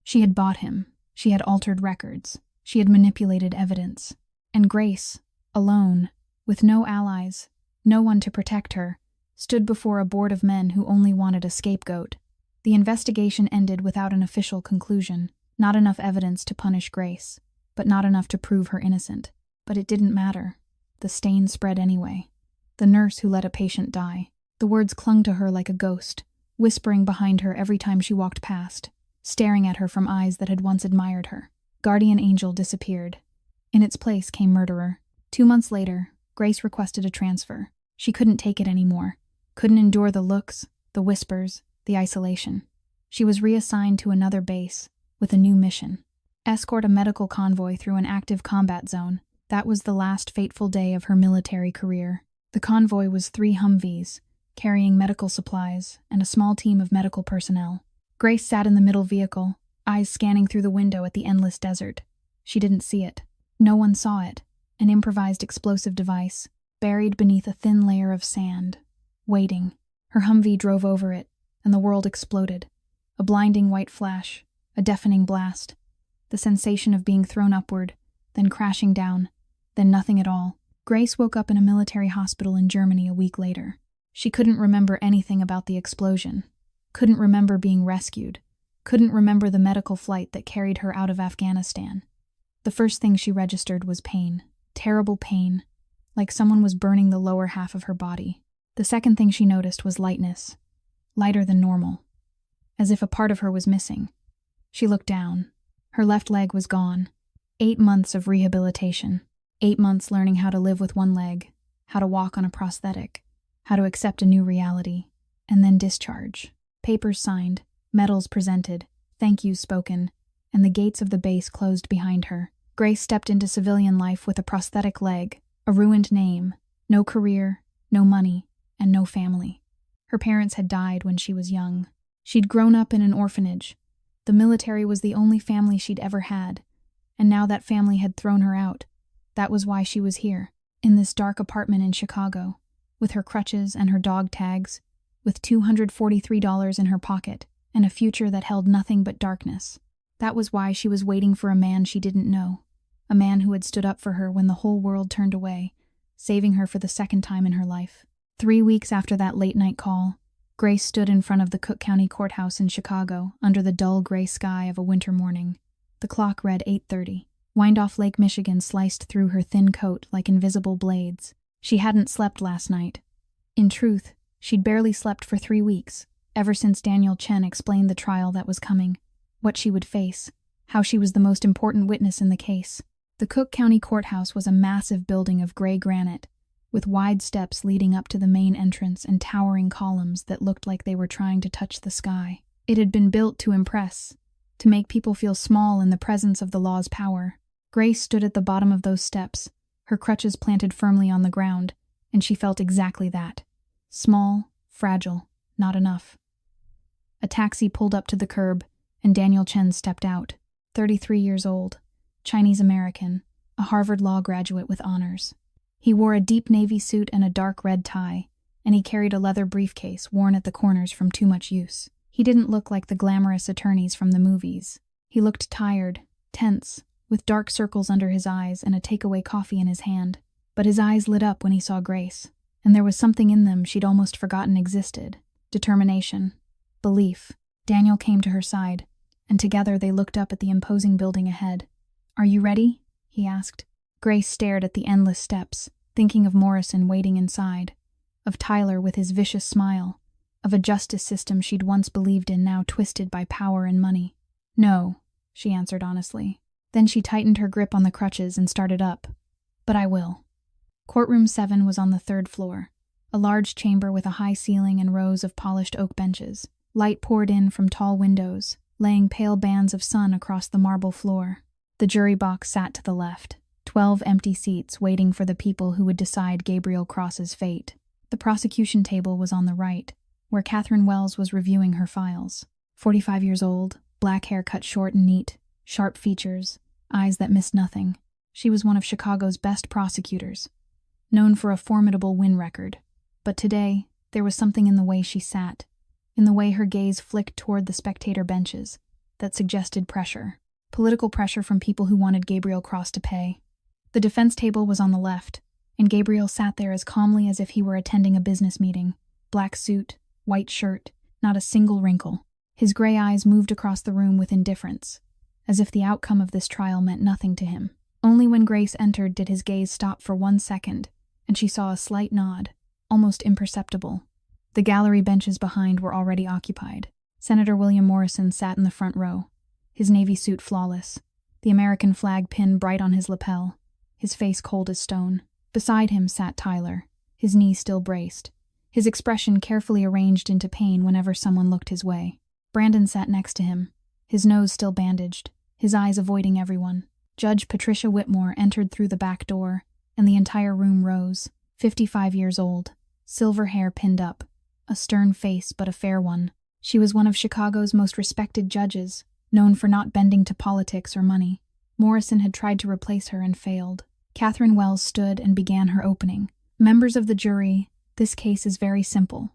She had bought him. She had altered records. She had manipulated evidence. And Grace, alone, with no allies, no one to protect her, stood before a board of men who only wanted a scapegoat. The investigation ended without an official conclusion. Not enough evidence to punish Grace, but not enough to prove her innocent. But it didn't matter. The stain spread anyway. The nurse who let a patient die. The words clung to her like a ghost, whispering behind her every time she walked past, staring at her from eyes that had once admired her. Guardian angel disappeared. In its place came murderer. 2 months later, Grace requested a transfer. She couldn't take it anymore. Couldn't endure the looks, the whispers, the isolation. She was reassigned to another base, with a new mission. Escort a medical convoy through an active combat zone. That was the last fateful day of her military career. The convoy was 3 Humvees, carrying medical supplies and a small team of medical personnel. Grace sat in the middle vehicle, eyes scanning through the window at the endless desert. She didn't see it. No one saw it. An improvised explosive device, buried beneath a thin layer of sand. Waiting. Her Humvee drove over it, and the world exploded. A blinding white flash, a deafening blast. The sensation of being thrown upward, then crashing down, then nothing at all. Grace woke up in a military hospital in Germany a week later. She couldn't remember anything about the explosion. Couldn't remember being rescued. Couldn't remember the medical flight that carried her out of Afghanistan. The first thing she registered was pain. Terrible pain, like someone was burning the lower half of her body. The second thing she noticed was lightness. Lighter than normal. As if a part of her was missing. She looked down. Her left leg was gone. 8 months of rehabilitation. 8 months learning how to live with one leg, how to walk on a prosthetic, how to accept a new reality, and then discharge. Papers signed, medals presented, thank yous spoken, and the gates of the base closed behind her. Grace stepped into civilian life with a prosthetic leg, a ruined name, no career, no money, and no family. Her parents had died when she was young. She'd grown up in an orphanage. The military was the only family she'd ever had, and now that family had thrown her out. That was why she was here, in this dark apartment in Chicago, with her crutches and her dog tags, with $243 in her pocket, and a future that held nothing but darkness. That was why she was waiting for a man she didn't know, a man who had stood up for her when the whole world turned away, saving her for the second time in her life. 3 weeks after that late-night call, Grace stood in front of the Cook County Courthouse in Chicago under the dull gray sky of a winter morning. The clock read 8:30. Wind-off Lake Michigan sliced through her thin coat like invisible blades. She hadn't slept last night. In truth, she'd barely slept for 3 weeks, ever since Daniel Chen explained the trial that was coming, what she would face, how she was the most important witness in the case. The Cook County Courthouse was a massive building of gray granite, with wide steps leading up to the main entrance and towering columns that looked like they were trying to touch the sky. It had been built to impress, to make people feel small in the presence of the law's power. Grace stood at the bottom of those steps, her crutches planted firmly on the ground, and she felt exactly that. Small, fragile, not enough. A taxi pulled up to the curb, and Daniel Chen stepped out. 33 years old, Chinese-American, a Harvard Law graduate with honors. He wore a deep navy suit and a dark red tie, and he carried a leather briefcase worn at the corners from too much use. He didn't look like the glamorous attorneys from the movies. He looked tired, tense, with dark circles under his eyes and a takeaway coffee in his hand. But his eyes lit up when he saw Grace, and there was something in them she'd almost forgotten existed. Determination. Belief. Daniel came to her side, and together they looked up at the imposing building ahead. "Are you ready?" he asked. Grace stared at the endless steps, thinking of Morrison waiting inside, of Tyler with his vicious smile, of a justice system she'd once believed in now twisted by power and money. "No," she answered honestly. Then she tightened her grip on the crutches and started up. "But I will." Courtroom 7 was on the 3rd floor, a large chamber with a high ceiling and rows of polished oak benches. Light poured in from tall windows, laying pale bands of sun across the marble floor. The jury box sat to the left, 12 empty seats waiting for the people who would decide Gabriel Cross's fate. The prosecution table was on the right, where Catherine Wells was reviewing her files. 45 years old, black hair cut short and neat, sharp features, eyes that missed nothing. She was one of Chicago's best prosecutors, known for a formidable win record. But today, there was something in the way she sat, in the way her gaze flicked toward the spectator benches, that suggested pressure. Political pressure from people who wanted Gabriel Cross to pay. The defense table was on the left, and Gabriel sat there as calmly as if he were attending a business meeting. Black suit, white shirt, not a single wrinkle. His gray eyes moved across the room with indifference, as if the outcome of this trial meant nothing to him. Only when Grace entered did his gaze stop for 1 second, and she saw a slight nod, almost imperceptible. The gallery benches behind were already occupied. Senator William Morrison sat in the front row, his navy suit flawless, the American flag pinned bright on his lapel, his face cold as stone. Beside him sat Tyler, his knee still braced, his expression carefully arranged into pain whenever someone looked his way. Brandon sat next to him, his nose still bandaged, his eyes avoiding everyone. Judge Patricia Whitmore entered through the back door, and the entire room rose. 55 years old, silver hair pinned up, a stern face but a fair one. She was one of Chicago's most respected judges, known for not bending to politics or money. Morrison had tried to replace her and failed. Catherine Wells stood and began her opening. Members of the jury, this case is very simple.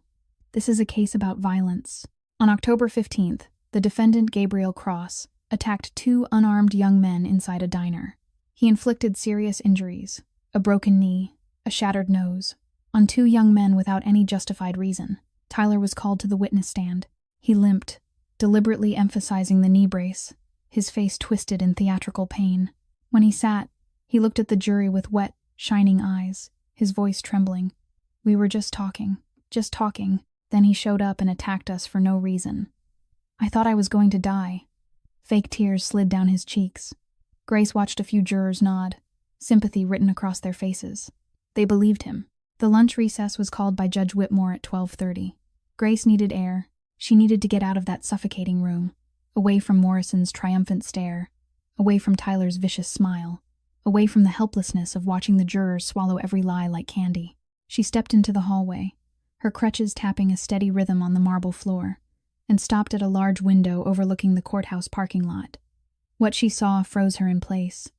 This is a case about violence. On October 15th, the defendant Gabriel Cross attacked 2 unarmed young men inside a diner. He inflicted serious injuries, a broken knee, a shattered nose, on 2 young men without any justified reason. Tyler was called to the witness stand. He limped, deliberately emphasizing the knee brace, his face twisted in theatrical pain. When he sat, he looked at the jury with wet, shining eyes, his voice trembling. "We were just talking. Then he showed up and attacked us for no reason. I thought I was going to die." Fake tears slid down his cheeks. Grace watched a few jurors nod, sympathy written across their faces. They believed him. The lunch recess was called by Judge Whitmore at 12:30. Grace needed air. She needed to get out of that suffocating room, away from Morrison's triumphant stare, away from Tyler's vicious smile, away from the helplessness of watching the jurors swallow every lie like candy. She stepped into the hallway, her crutches tapping a steady rhythm on the marble floor, and stopped at a large window overlooking the courthouse parking lot. What she saw froze her in place.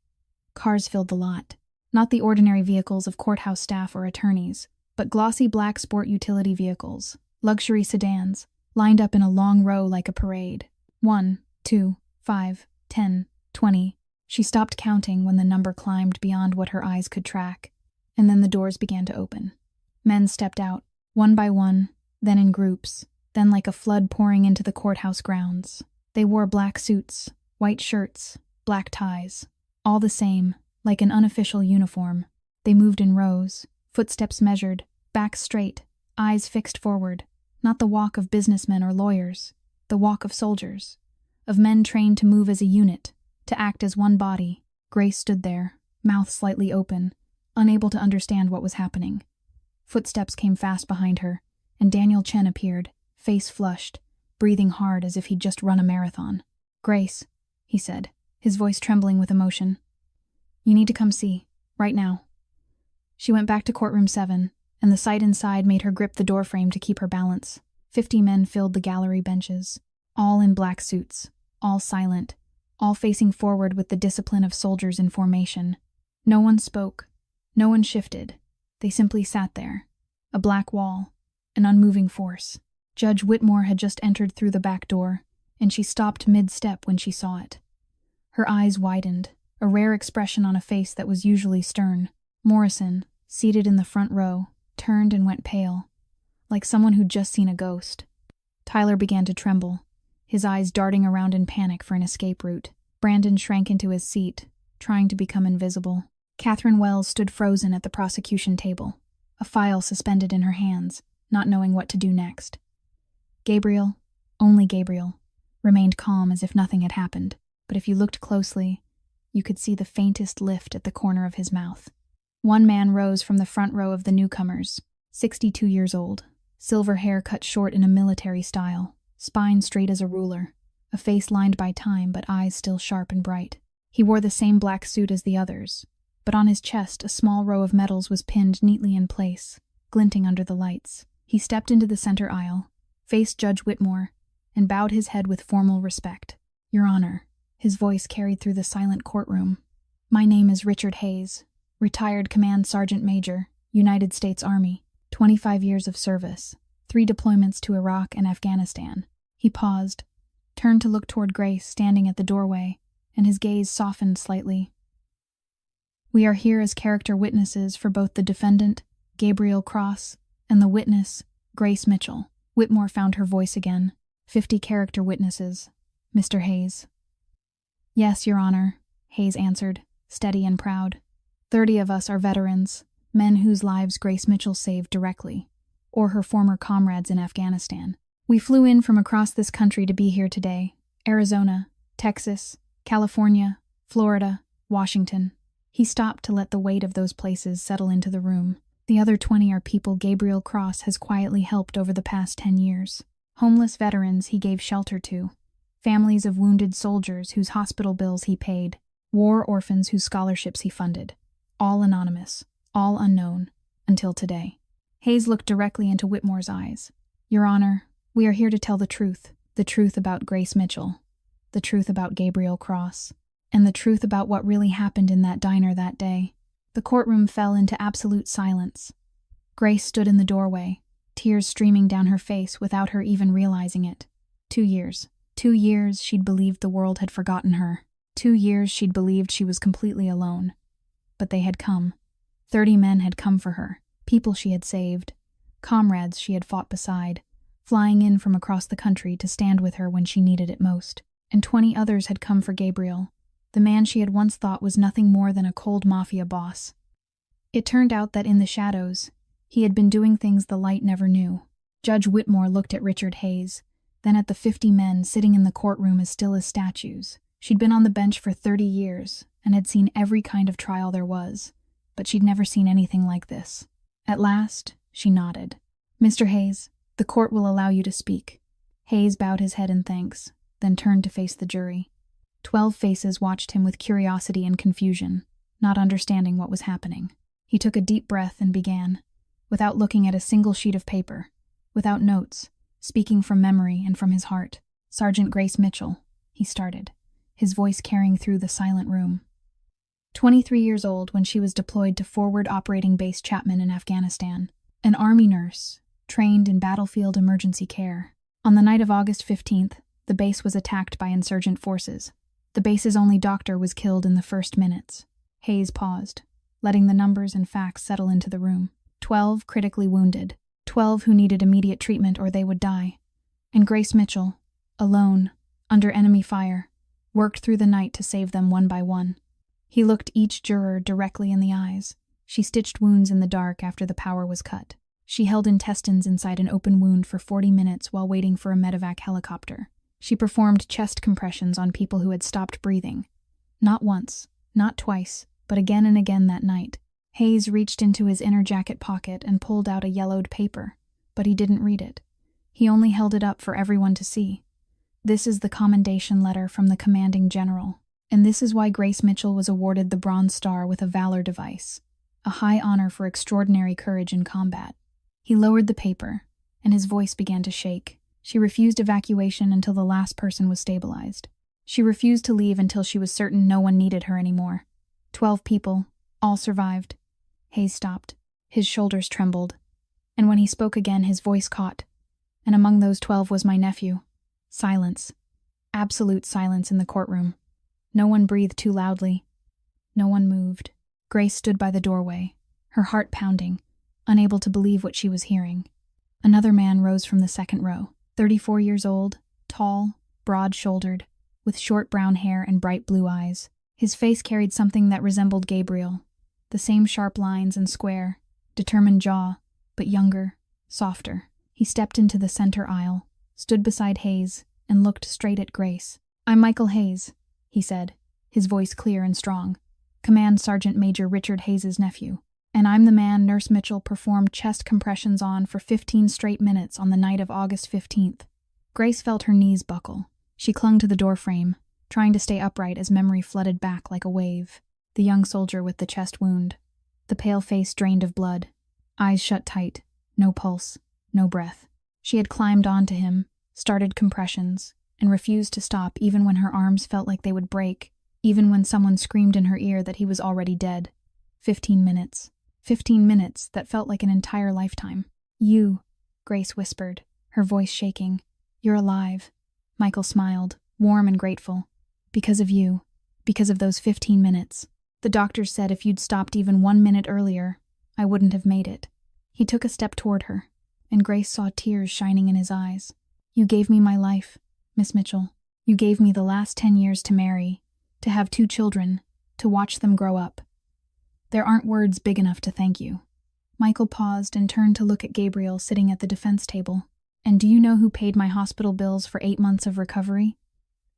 Cars filled the lot. Not the ordinary vehicles of courthouse staff or attorneys, but glossy black sport utility vehicles, luxury sedans, lined up in a long row like a parade. 1, 2, 5, 10, 20. She stopped counting when the number climbed beyond what her eyes could track, and then the doors began to open. Men stepped out, one by one, then in groups, then like a flood pouring into the courthouse grounds. They wore black suits, white shirts, black ties, all the same, like an unofficial uniform. They moved in rows, footsteps measured, backs straight, eyes fixed forward. Not the walk of businessmen or lawyers, the walk of soldiers, of men trained to move as a unit, to act as one body. Grace stood there, mouth slightly open, unable to understand what was happening. Footsteps came fast behind her, and Daniel Chen appeared, face flushed, breathing hard as if he'd just run a marathon. "Grace," he said, his voice trembling with emotion. "You need to come see, right now." She went back to courtroom 7, and the sight inside made her grip the doorframe to keep her balance. 50 men filled the gallery benches, all in black suits, all silent, all facing forward with the discipline of soldiers in formation. No one spoke, no one shifted. They simply sat there, a black wall, an unmoving force. Judge Whitmore had just entered through the back door, and she stopped mid-step when she saw it. Her eyes widened, a rare expression on a face that was usually stern. Morrison, seated in the front row, turned and went pale, like someone who'd just seen a ghost. Tyler began to tremble, his eyes darting around in panic for an escape route. Brandon shrank into his seat, trying to become invisible. Catherine Wells stood frozen at the prosecution table, a file suspended in her hands, not knowing what to do next. Gabriel, only Gabriel, remained calm as if nothing had happened, but if you looked closely, you could see the faintest lift at the corner of his mouth. One man rose from the front row of the newcomers, 62 years old, silver hair cut short in a military style, spine straight as a ruler, a face lined by time but eyes still sharp and bright. He wore the same black suit as the others, but on his chest a small row of medals was pinned neatly in place, glinting under the lights. He stepped into the center aisle, faced Judge Whitmore, and bowed his head with formal respect. "Your Honor," his voice carried through the silent courtroom. "My name is Richard Hayes, retired Command Sergeant Major, United States Army, 25 years of service, 3 deployments to Iraq and Afghanistan." He paused, turned to look toward Grace standing at the doorway, and his gaze softened slightly. "We are here as character witnesses for both the defendant, Gabriel Cross, and the witness, Grace Mitchell." Whitmore found her voice again. 50 character witnesses, Mr. Hayes." "Yes, Your Honor," Hayes answered, steady and proud. 30 of us are veterans, men whose lives Grace Mitchell saved directly, or her former comrades in Afghanistan. We flew in from across this country to be here today. Arizona, Texas, California, Florida, Washington. He stopped to let the weight of those places settle into the room. The other 20 are people Gabriel Cross has quietly helped over the past 10 years. Homeless veterans he gave shelter to, families of wounded soldiers whose hospital bills he paid, war orphans whose scholarships he funded. All anonymous, all unknown, until today. Hayes looked directly into Whitmore's eyes. "Your Honor, we are here to tell the truth about Grace Mitchell, the truth about Gabriel Cross, and the truth about what really happened in that diner that day." The courtroom fell into absolute silence. Grace stood in the doorway, tears streaming down her face without her even realizing it. 2 years. 2 years she'd believed the world had forgotten her. 2 years she'd believed she was completely alone. But they had come. 30 men had come for her, people she had saved, comrades she had fought beside, flying in from across the country to stand with her when she needed it most. And 20 others had come for Gabriel, the man she had once thought was nothing more than a cold Mafia boss. It turned out that in the shadows, he had been doing things the light never knew. Judge Whitmore looked at Richard Hayes, then at the 50 men sitting in the courtroom as still as statues. She'd been on the bench for 30 years and had seen every kind of trial there was, but she'd never seen anything like this. At last, she nodded. "Mr. Hayes, the court will allow you to speak." Hayes bowed his head in thanks, then turned to face the jury. 12 faces watched him with curiosity and confusion, not understanding what was happening. He took a deep breath and began, without looking at a single sheet of paper, without notes, speaking from memory and from his heart. "Sergeant Grace Mitchell," he started, his voice carrying through the silent room. 23 years old when she was deployed to Forward Operating Base Chapman in Afghanistan. An Army nurse, trained in battlefield emergency care. On the night of August 15th, the base was attacked by insurgent forces. The base's only doctor was killed in the first minutes. Hayes paused, letting the numbers and facts settle into the room. 12 critically wounded, 12 who needed immediate treatment or they would die. And Grace Mitchell, alone, under enemy fire, worked through the night to save them one by one. He looked each juror directly in the eyes. She stitched wounds in the dark after the power was cut. She held intestines inside an open wound for 40 minutes while waiting for a medevac helicopter. She performed chest compressions on people who had stopped breathing. Not once, not twice, but again and again that night. Hayes reached into his inner jacket pocket and pulled out a yellowed paper, but he didn't read it. He only held it up for everyone to see. "This is the commendation letter from the commanding general, and this is why Grace Mitchell was awarded the Bronze Star with a Valor device, a high honor for extraordinary courage in combat." He lowered the paper, and his voice began to shake. She refused evacuation until the last person was stabilized. She refused to leave until she was certain no one needed her anymore. 12 people, all survived. Hayes stopped. His shoulders trembled. And when he spoke again, his voice caught. "And among those 12 was my nephew." Silence. Absolute silence in the courtroom. No one breathed too loudly. No one moved. Grace stood by the doorway, her heart pounding, unable to believe what she was hearing. Another man rose from the second row. 34 years old, tall, broad-shouldered, with short brown hair and bright blue eyes. His face carried something that resembled Gabriel, the same sharp lines and square, determined jaw, but younger, softer. He stepped into the center aisle, stood beside Hayes, and looked straight at Grace. "I'm Michael Hayes," he said, his voice clear and strong. "Command Sergeant Major Richard Hayes' nephew. And I'm the man Nurse Mitchell performed chest compressions on for 15 straight minutes on the night of August 15th. Grace felt her knees buckle. She clung to the doorframe, trying to stay upright as memory flooded back like a wave. the young soldier with the chest wound, the pale face drained of blood, eyes shut tight, no pulse, no breath. She had climbed onto him, started compressions, and refused to stop even when her arms felt like they would break, even when someone screamed in her ear that he was already dead. 15 minutes. 15 minutes that felt like an entire lifetime. "You," Grace whispered, her voice shaking. "You're alive." Michael smiled, warm and grateful. "Because of you. Because of those 15 minutes. The doctors said if you'd stopped even 1 minute earlier, I wouldn't have made it." He took a step toward her, and Grace saw tears shining in his eyes. "You gave me my life, Miss Mitchell. You gave me the last 10 years to marry, to have 2 children, to watch them grow up. There aren't words big enough to thank you." Michael paused and turned to look at Gabriel sitting at the defense table. "And do you know who paid my hospital bills for 8 months of recovery?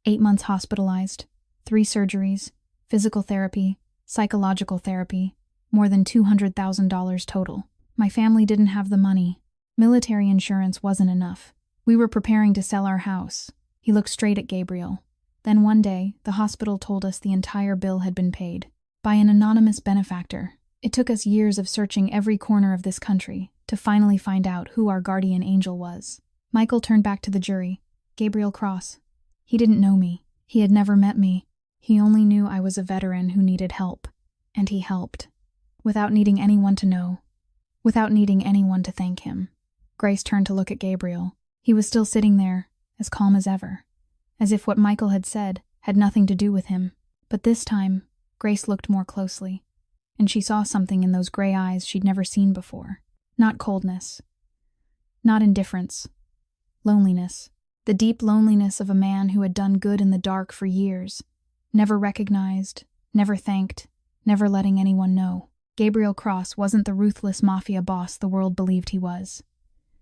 8 months hospitalized, 3 surgeries, physical therapy, psychological therapy, more than $200,000 total. My family didn't have the money. Military insurance wasn't enough. We were preparing to sell our house." He looked straight at Gabriel. "Then one day, the hospital told us the entire bill had been paid. By an anonymous benefactor. It took us years of searching every corner of this country to finally find out who our guardian angel was." Michael turned back to the jury. "Gabriel Cross. He didn't know me. He had never met me. He only knew I was a veteran who needed help. And he helped. Without needing anyone to know. Without needing anyone to thank him." Grace turned to look at Gabriel. He was still sitting there, as calm as ever, as if what Michael had said had nothing to do with him. But this time, Grace looked more closely, and she saw something in those gray eyes she'd never seen before. Not coldness. Not indifference. Loneliness. The deep loneliness of a man who had done good in the dark for years, never recognized, never thanked, never letting anyone know. Gabriel Cross wasn't the ruthless Mafia boss the world believed he was.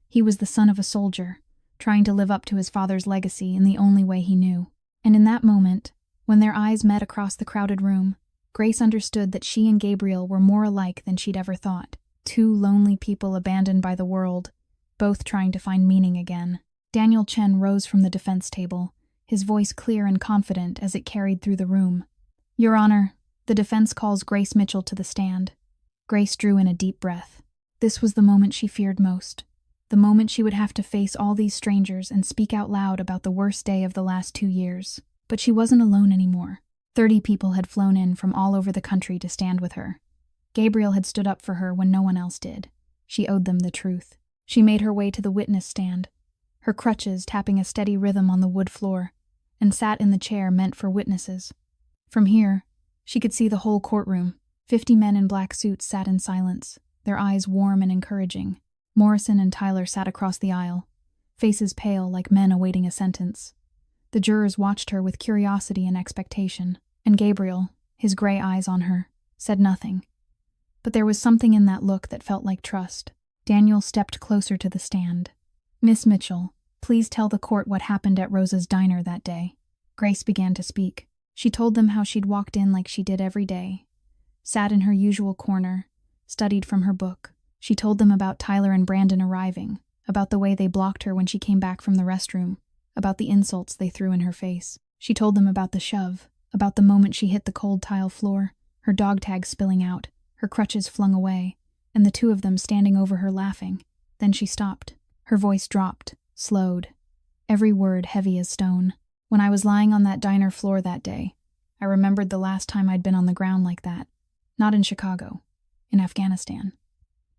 He was the son of a soldier, trying to live up to his father's legacy in the only way he knew. And in that moment, when their eyes met across the crowded room, Grace understood that she and Gabriel were more alike than she'd ever thought. 2 lonely people abandoned by the world, both trying to find meaning again. Daniel Chen rose from the defense table, his voice clear and confident as it carried through the room. "Your Honor, the defense calls Grace Mitchell to the stand." Grace drew in a deep breath. This was the moment she feared most. The moment she would have to face all these strangers and speak out loud about the worst day of the last 2 years. But she wasn't alone anymore. 30 people had flown in from all over the country to stand with her. Gabriel had stood up for her when no one else did. She owed them the truth. She made her way to the witness stand, her crutches tapping a steady rhythm on the wood floor, and sat in the chair meant for witnesses. From here, she could see the whole courtroom. 50 men in black suits sat in silence, their eyes warm and encouraging. Morrison and Tyler sat across the aisle, faces pale like men awaiting a sentence. The jurors watched her with curiosity and expectation, and Gabriel, his gray eyes on her, said nothing. But there was something in that look that felt like trust. Daniel stepped closer to the stand. "Miss Mitchell, please tell the court what happened at Rosa's diner that day." Grace began to speak. She told them how she'd walked in like she did every day, sat in her usual corner, studied from her book. She told them about Tyler and Brandon arriving, about the way they blocked her when she came back from the restroom, about the insults they threw in her face. She told them about the shove, about the moment she hit the cold tile floor, her dog tag spilling out, her crutches flung away, and the 2 of them standing over her laughing. Then she stopped. Her voice dropped, slowed, every word heavy as stone. "When I was lying on that diner floor that day, I remembered the last time I'd been on the ground like that. Not in Chicago, in Afghanistan.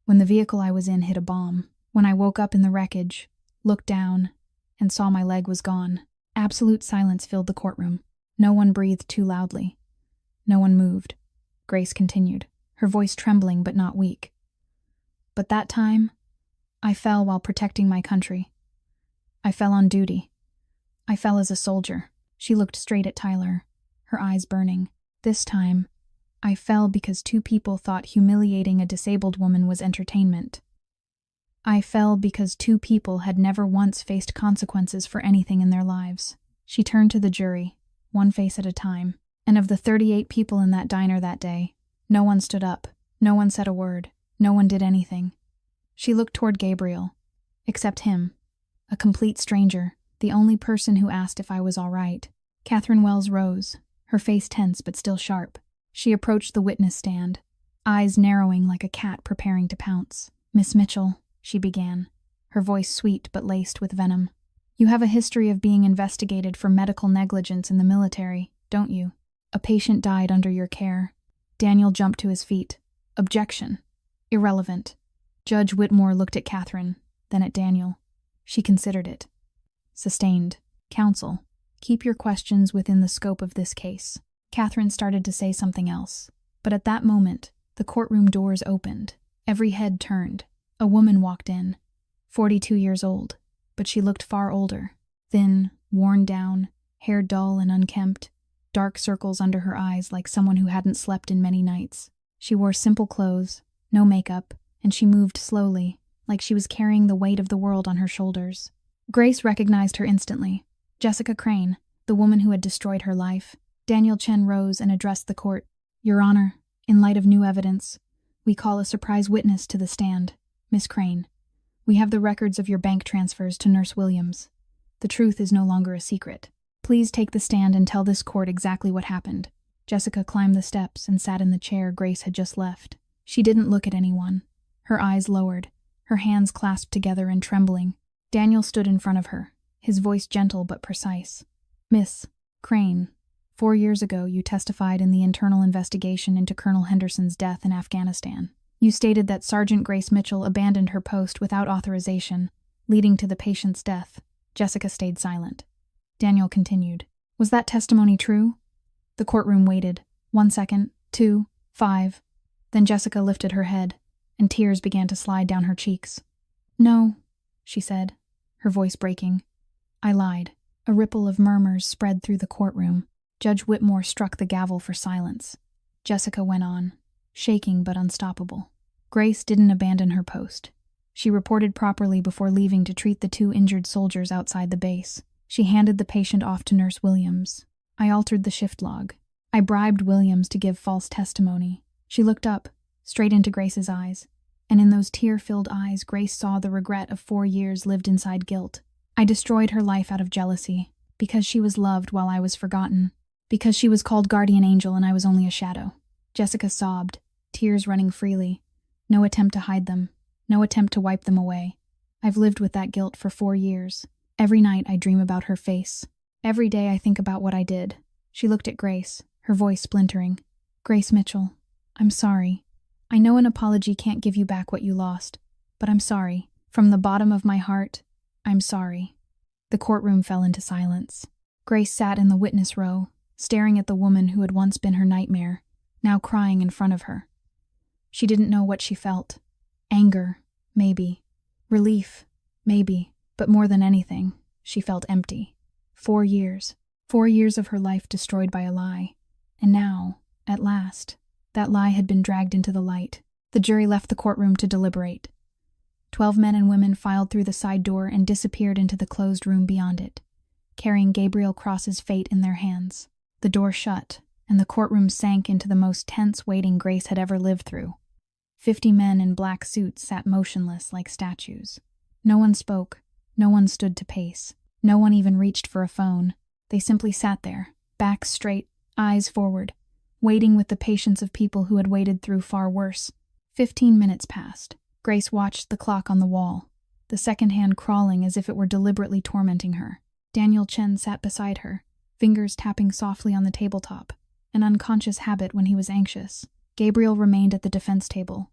When the vehicle I was in hit a bomb. When I woke up in the wreckage, looked down, and saw my leg was gone." Absolute silence filled the courtroom. No one breathed too loudly. No one moved. Grace continued, her voice trembling but not weak. "But that time, I fell while protecting my country. I fell on duty. I fell as a soldier." She looked straight at Tyler, her eyes burning. "This time, I fell because 2 people thought humiliating a disabled woman was entertainment. I fell because 2 people had never once faced consequences for anything in their lives." She turned to the jury, one face at a time, and of the 38 people in that diner that day, no one stood up, no one said a word, no one did anything. She looked toward Gabriel, except him, a complete stranger, the only person who asked if I was all right. Catherine Wells rose, her face tense but still sharp. She approached the witness stand, eyes narrowing like a cat preparing to pounce. "Miss Mitchell," she began, her voice sweet but laced with venom. "You have a history of being investigated for medical negligence in the military, don't you? A patient died under your care." Daniel jumped to his feet. "Objection. Irrelevant." Judge Whitmore looked at Catherine, then at Daniel. She considered it. "Sustained. Counsel, keep your questions within the scope of this case." Catherine started to say something else, but at that moment, the courtroom doors opened. Every head turned. A woman walked in, 42 years old, but she looked far older. Thin, worn down, hair dull and unkempt, dark circles under her eyes like someone who hadn't slept in many nights. She wore simple clothes, no makeup, and she moved slowly, like she was carrying the weight of the world on her shoulders. Grace recognized her instantly. Jessica Crane, the woman who had destroyed her life. Daniel Chen rose and addressed the court. "Your Honor, in light of new evidence, we call a surprise witness to the stand. Miss Crane, we have the records of your bank transfers to Nurse Williams. The truth is no longer a secret. Please take the stand and tell this court exactly what happened." Jessica climbed the steps and sat in the chair Grace had just left. She didn't look at anyone. Her eyes lowered, her hands clasped together and trembling. Daniel stood in front of her, his voice gentle but precise. "Miss Crane, 4 years ago you testified in the internal investigation into Colonel Henderson's death in Afghanistan. You stated that Sergeant Grace Mitchell abandoned her post without authorization, leading to the patient's death." Jessica stayed silent. Daniel continued. "Was that testimony true?" The courtroom waited. 1 second, 2, 5. Then Jessica lifted her head, and tears began to slide down her cheeks. "No," she said, her voice breaking. "I lied." A ripple of murmurs spread through the courtroom. Judge Whitmore struck the gavel for silence. Jessica went on, shaking but unstoppable. "Grace didn't abandon her post. She reported properly before leaving to treat the 2 injured soldiers outside the base. She handed the patient off to Nurse Williams. I altered the shift log. I bribed Williams to give false testimony." She looked up, straight into Grace's eyes, and in those tear-filled eyes Grace saw the regret of 4 years lived inside guilt. "I destroyed her life out of jealousy, because she was loved while I was forgotten, because she was called guardian angel and I was only a shadow." Jessica sobbed, tears running freely. No attempt to hide them, no attempt to wipe them away. "I've lived with that guilt for 4 years. Every night I dream about her face. Every day I think about what I did." She looked at Grace, her voice splintering. "Grace Mitchell, I'm sorry. I know an apology can't give you back what you lost, but I'm sorry. From the bottom of my heart, I'm sorry." The courtroom fell into silence. Grace sat in the witness row, staring at the woman who had once been her nightmare, now crying in front of her. She didn't know what she felt. Anger, maybe. Relief, maybe. But more than anything, she felt empty. 4 years. 4 years of her life destroyed by a lie. And now, at last, that lie had been dragged into the light. The jury left the courtroom to deliberate. 12 men and women filed through the side door and disappeared into the closed room beyond it, carrying Gabriel Cross's fate in their hands. The door shut, and the courtroom sank into the most tense waiting Grace had ever lived through. 50 men in black suits sat motionless like statues. No one spoke. No one stood to pace. No one even reached for a phone. They simply sat there, backs straight, eyes forward, waiting with the patience of people who had waited through far worse. 15 minutes passed. Grace watched the clock on the wall, the second hand crawling as if it were deliberately tormenting her. Daniel Chen sat beside her, fingers tapping softly on the tabletop, an unconscious habit when he was anxious. Gabriel remained at the defense table,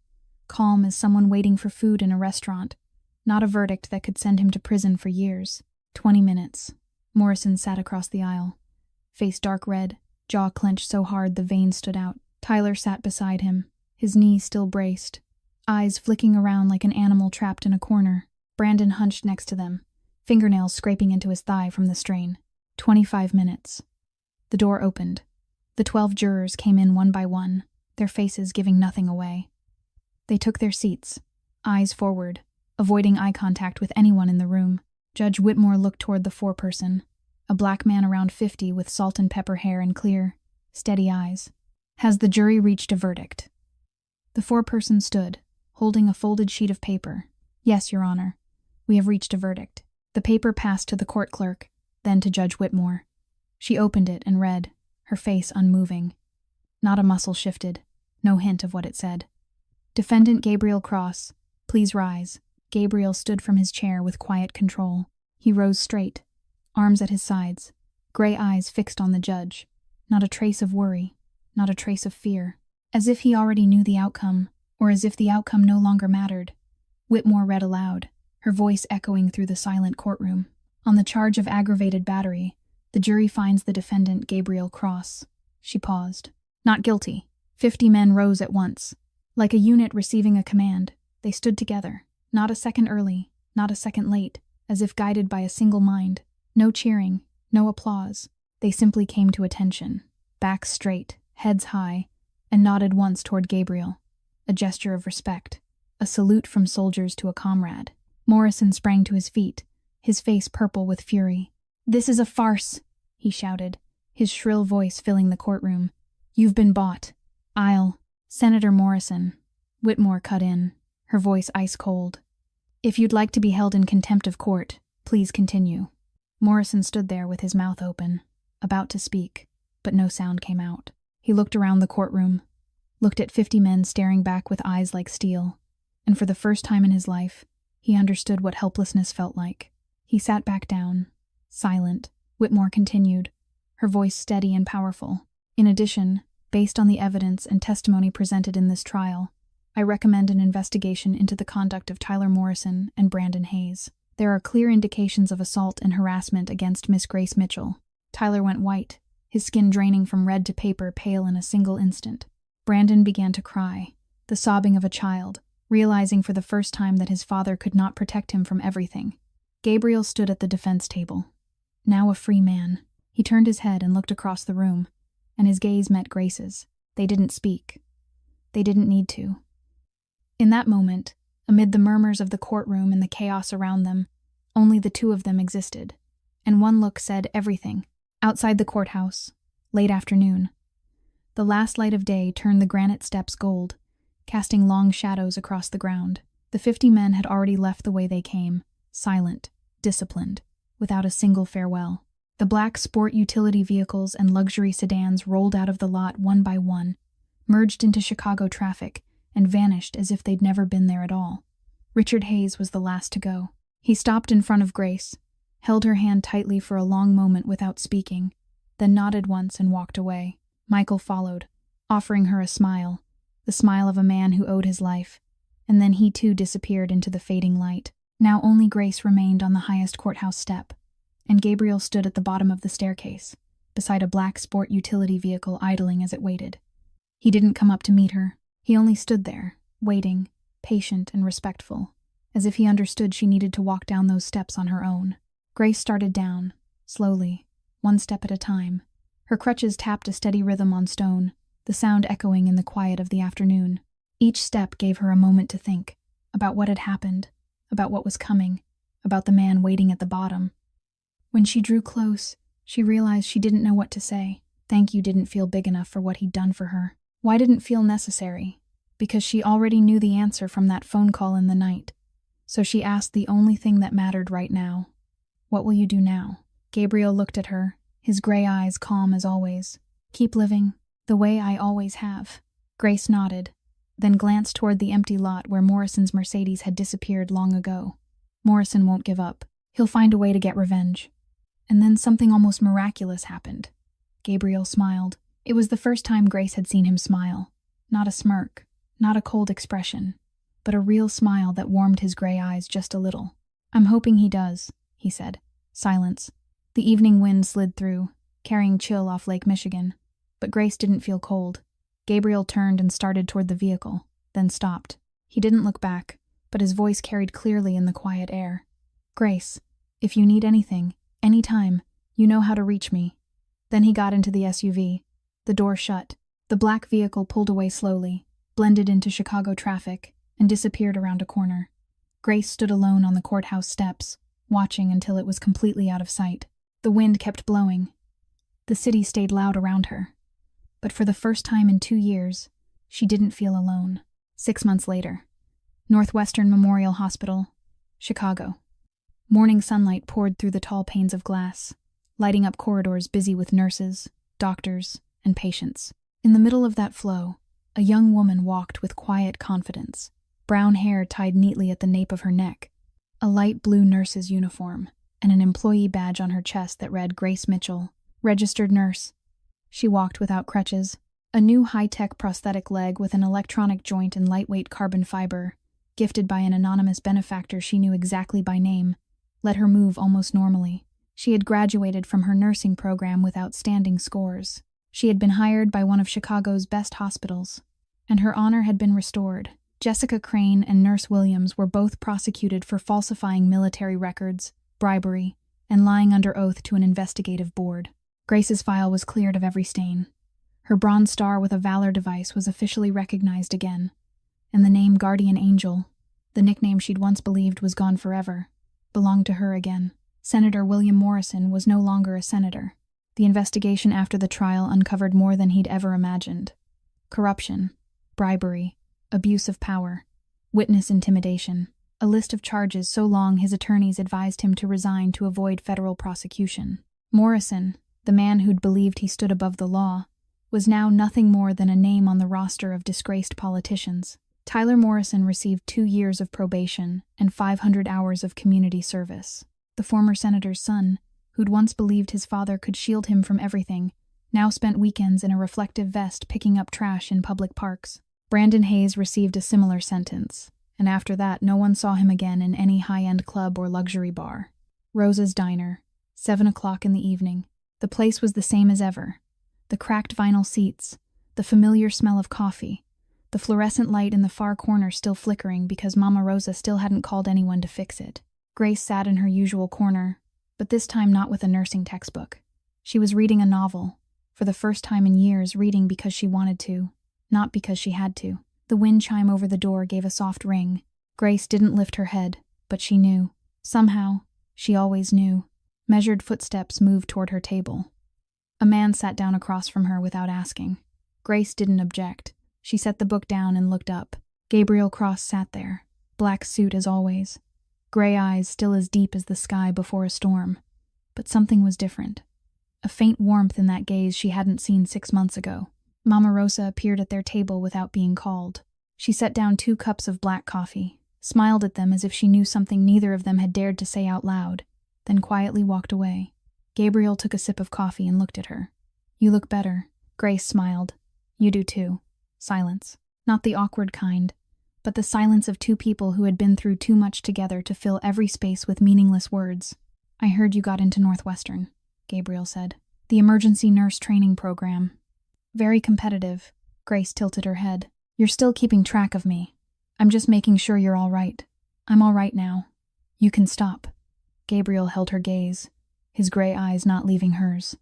calm as someone waiting for food in a restaurant, not a verdict that could send him to prison for years. 20 minutes. Morrison sat across the aisle, face dark red, jaw clenched so hard the veins stood out. Tyler sat beside him, his knee still braced, eyes flicking around like an animal trapped in a corner. Brandon hunched next to them, fingernails scraping into his thigh from the strain. 25 minutes. The door opened. The 12 jurors came in one by one, their faces giving nothing away. They took their seats, eyes forward, avoiding eye contact with anyone in the room. Judge Whitmore looked toward the foreperson, a black man around 50 with salt and pepper hair and clear, steady eyes. "Has the jury reached a verdict?" The foreperson stood, holding a folded sheet of paper. "Yes, Your Honor. We have reached a verdict." The paper passed to the court clerk, then to Judge Whitmore. She opened it and read, her face unmoving. Not a muscle shifted. No hint of what it said. Defendant Gabriel Cross, please rise. Gabriel stood from his chair with quiet control. He rose straight, arms at his sides, gray eyes fixed on the judge. Not a trace of worry, not a trace of fear. As if he already knew the outcome, or as if the outcome no longer mattered. Whitmore read aloud, her voice echoing through the silent courtroom. On the charge of aggravated battery, the jury finds the defendant Gabriel Cross. She paused. Not guilty. 50 men rose at once. Like a unit receiving a command, they stood together, not a second early, not a second late, as if guided by a single mind. No cheering, no applause. They simply came to attention, backs straight, heads high, and nodded once toward Gabriel. A gesture of respect, a salute from soldiers to a comrade. Morrison sprang to his feet, his face purple with fury. "This is a farce," he shouted, his shrill voice filling the courtroom. "You've been bought. Senator Morrison." Whitmore cut in, her voice ice cold. "If you'd like to be held in contempt of court, please continue." Morrison stood there with his mouth open, about to speak, but no sound came out. He looked around the courtroom, looked at 50 men staring back with eyes like steel, and for the first time in his life, he understood what helplessness felt like. He sat back down, silent. Whitmore continued, her voice steady and powerful. "In addition, based on the evidence and testimony presented in this trial, I recommend an investigation into the conduct of Tyler Morrison and Brandon Hayes. There are clear indications of assault and harassment against Miss Grace Mitchell." Tyler went white, his skin draining from red to paper pale in a single instant. Brandon began to cry, the sobbing of a child, realizing for the first time that his father could not protect him from everything. Gabriel stood at the defense table, now a free man. He turned his head and looked across the room, and his gaze met Grace's. They didn't speak. They didn't need to. In that moment, amid the murmurs of the courtroom and the chaos around them, only the two of them existed, and one look said everything. Outside the courthouse, late afternoon. The last light of day turned the granite steps gold, casting long shadows across the ground. The 50 men had already left the way they came, silent, disciplined, without a single farewell. The black sport utility vehicles and luxury sedans rolled out of the lot one by one, merged into Chicago traffic, and vanished as if they'd never been there at all. Richard Hayes was the last to go. He stopped in front of Grace, held her hand tightly for a long moment without speaking, then nodded once and walked away. Michael followed, offering her a smile, the smile of a man who owed his life, and then he too disappeared into the fading light. Now only Grace remained on the highest courthouse step, and Gabriel stood at the bottom of the staircase, beside a black sport utility vehicle idling as it waited. He didn't come up to meet her. He only stood there, waiting, patient and respectful, as if he understood she needed to walk down those steps on her own. Grace started down, slowly, one step at a time. Her crutches tapped a steady rhythm on stone, the sound echoing in the quiet of the afternoon. Each step gave her a moment to think, about what had happened, about what was coming, about the man waiting at the bottom. When she drew close, she realized she didn't know what to say. Thank you didn't feel big enough for what he'd done for her. Why didn't feel necessary? Because she already knew the answer from that phone call in the night. So she asked the only thing that mattered right now. "What will you do now?" Gabriel looked at her, his gray eyes calm as always. "Keep living, the way I always have." Grace nodded, then glanced toward the empty lot where Morrison's Mercedes had disappeared long ago. Morrison won't give up. He'll find a way to get revenge. And then something almost miraculous happened. Gabriel smiled. It was the first time Grace had seen him smile. Not a smirk, not a cold expression, but a real smile that warmed his gray eyes just a little. "I'm hoping he does," he said. Silence. The evening wind slid through, carrying chill off Lake Michigan, but Grace didn't feel cold. Gabriel turned and started toward the vehicle, then stopped. He didn't look back, but his voice carried clearly in the quiet air. "Grace, if you need anything, anytime, you know how to reach me." Then he got into the SUV. The door shut. The black vehicle pulled away slowly, blended into Chicago traffic, and disappeared around a corner. Grace stood alone on the courthouse steps, watching until it was completely out of sight. The wind kept blowing. The city stayed loud around her. But for the first time in 2 years, she didn't feel alone. 6 months later. Northwestern Memorial Hospital, Chicago. Morning sunlight poured through the tall panes of glass, lighting up corridors busy with nurses, doctors, and patients. In the middle of that flow, a young woman walked with quiet confidence, brown hair tied neatly at the nape of her neck, a light blue nurse's uniform, and an employee badge on her chest that read Grace Mitchell, registered nurse. She walked without crutches. A new high-tech prosthetic leg with an electronic joint and lightweight carbon fiber, gifted by an anonymous benefactor she knew exactly by name, let her move almost normally. She had graduated from her nursing program with outstanding scores. She had been hired by one of Chicago's best hospitals, and her honor had been restored. Jessica Crane and Nurse Williams were both prosecuted for falsifying military records, bribery, and lying under oath to an investigative board. Grace's file was cleared of every stain. Her bronze star with a Valor device was officially recognized again, and the name Guardian Angel, the nickname she'd once believed was gone forever, belonged to her again. Senator William Morrison was no longer a senator. The investigation after the trial uncovered more than he'd ever imagined. Corruption, bribery, abuse of power, witness intimidation, a list of charges so long his attorneys advised him to resign to avoid federal prosecution. Morrison, the man who'd believed he stood above the law, was now nothing more than a name on the roster of disgraced politicians. Tyler Morrison received 2 years of probation and 500 hours of community service. The former senator's son, who'd once believed his father could shield him from everything, now spent weekends in a reflective vest picking up trash in public parks. Brandon Hayes received a similar sentence, and after that no one saw him again in any high-end club or luxury bar. Rosa's Diner, 7 o'clock in the evening. The place was the same as ever. The cracked vinyl seats, the familiar smell of coffee, the fluorescent light in the far corner still flickering because Mama Rosa still hadn't called anyone to fix it. Grace sat in her usual corner, but this time not with a nursing textbook. She was reading a novel, for the first time in years reading because she wanted to, not because she had to. The wind chime over the door gave a soft ring. Grace didn't lift her head, but she knew. Somehow, she always knew. Measured footsteps moved toward her table. A man sat down across from her without asking. Grace didn't object. She set the book down and looked up. Gabriel Cross sat there, black suit as always, gray eyes still as deep as the sky before a storm. But something was different. A faint warmth in that gaze she hadn't seen 6 months ago. Mama Rosa appeared at their table without being called. She set down 2 cups of black coffee, smiled at them as if she knew something neither of them had dared to say out loud, then quietly walked away. Gabriel took a sip of coffee and looked at her. "You look better." Grace smiled. "You do too." Silence. Not the awkward kind, but the silence of 2 people who had been through too much together to fill every space with meaningless words. "I heard you got into Northwestern," Gabriel said. "The emergency nurse training program. Very competitive." Grace tilted her head. "You're still keeping track of me. I'm just making sure you're all right. I'm all right now. You can stop." Gabriel held her gaze, his gray eyes not leaving hers.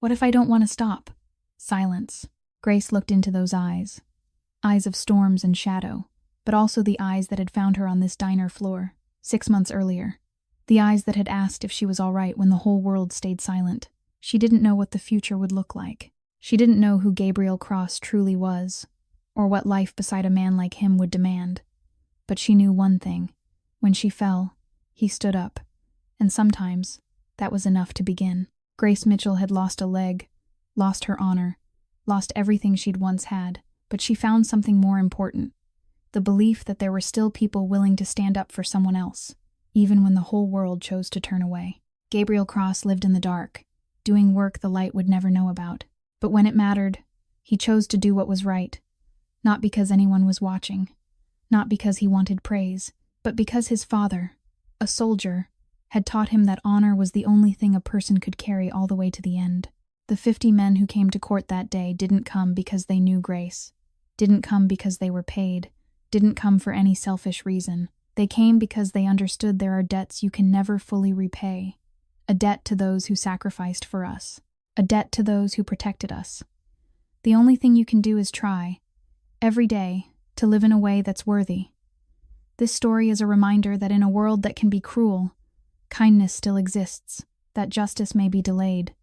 "What if I don't want to stop?" Silence. Grace looked into those eyes. Eyes of storms and shadow, but also the eyes that had found her on this diner floor, 6 months earlier. The eyes that had asked if she was all right when the whole world stayed silent. She didn't know what the future would look like. She didn't know who Gabriel Cross truly was, or what life beside a man like him would demand. But she knew one thing. When she fell, he stood up, and sometimes that was enough to begin. Grace Mitchell had lost a leg, lost her honor, lost everything she'd once had, but she found something more important. The belief that there were still people willing to stand up for someone else, even when the whole world chose to turn away. Gabriel Cross lived in the dark, doing work the light would never know about. But when it mattered, he chose to do what was right, not because anyone was watching, not because he wanted praise, but because his father, a soldier, had taught him that honor was the only thing a person could carry all the way to the end. The 50 men who came to court that day didn't come because they knew Grace, didn't come because they were paid, didn't come for any selfish reason. They came because they understood there are debts you can never fully repay. A debt to those who sacrificed for us. A debt to those who protected us. The only thing you can do is try, every day, to live in a way that's worthy. This story is a reminder that in a world that can be cruel, kindness still exists, that justice may be delayed,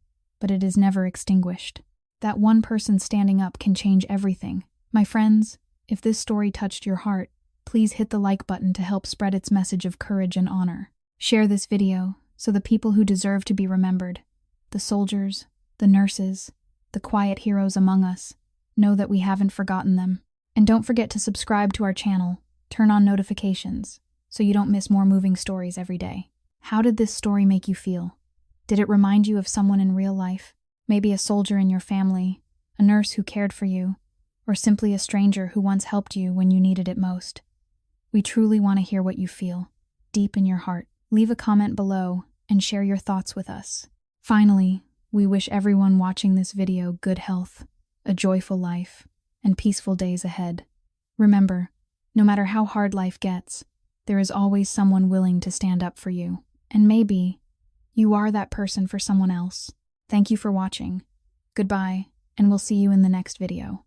but it is never extinguished. That one person standing up can change everything. My friends, if this story touched your heart, please hit the like button to help spread its message of courage and honor. Share this video so the people who deserve to be remembered, the soldiers, the nurses, the quiet heroes among us, know that we haven't forgotten them. And don't forget to subscribe to our channel, turn on notifications, so you don't miss more moving stories every day. How did this story make you feel? Did it remind you of someone in real life? Maybe a soldier in your family, a nurse who cared for you, or simply a stranger who once helped you when you needed it most? We truly want to hear what you feel, deep in your heart. Leave a comment below and share your thoughts with us. Finally, we wish everyone watching this video good health, a joyful life, and peaceful days ahead. Remember, no matter how hard life gets, there is always someone willing to stand up for you. And maybe you are that person for someone else. Thank you for watching. Goodbye, and we'll see you in the next video.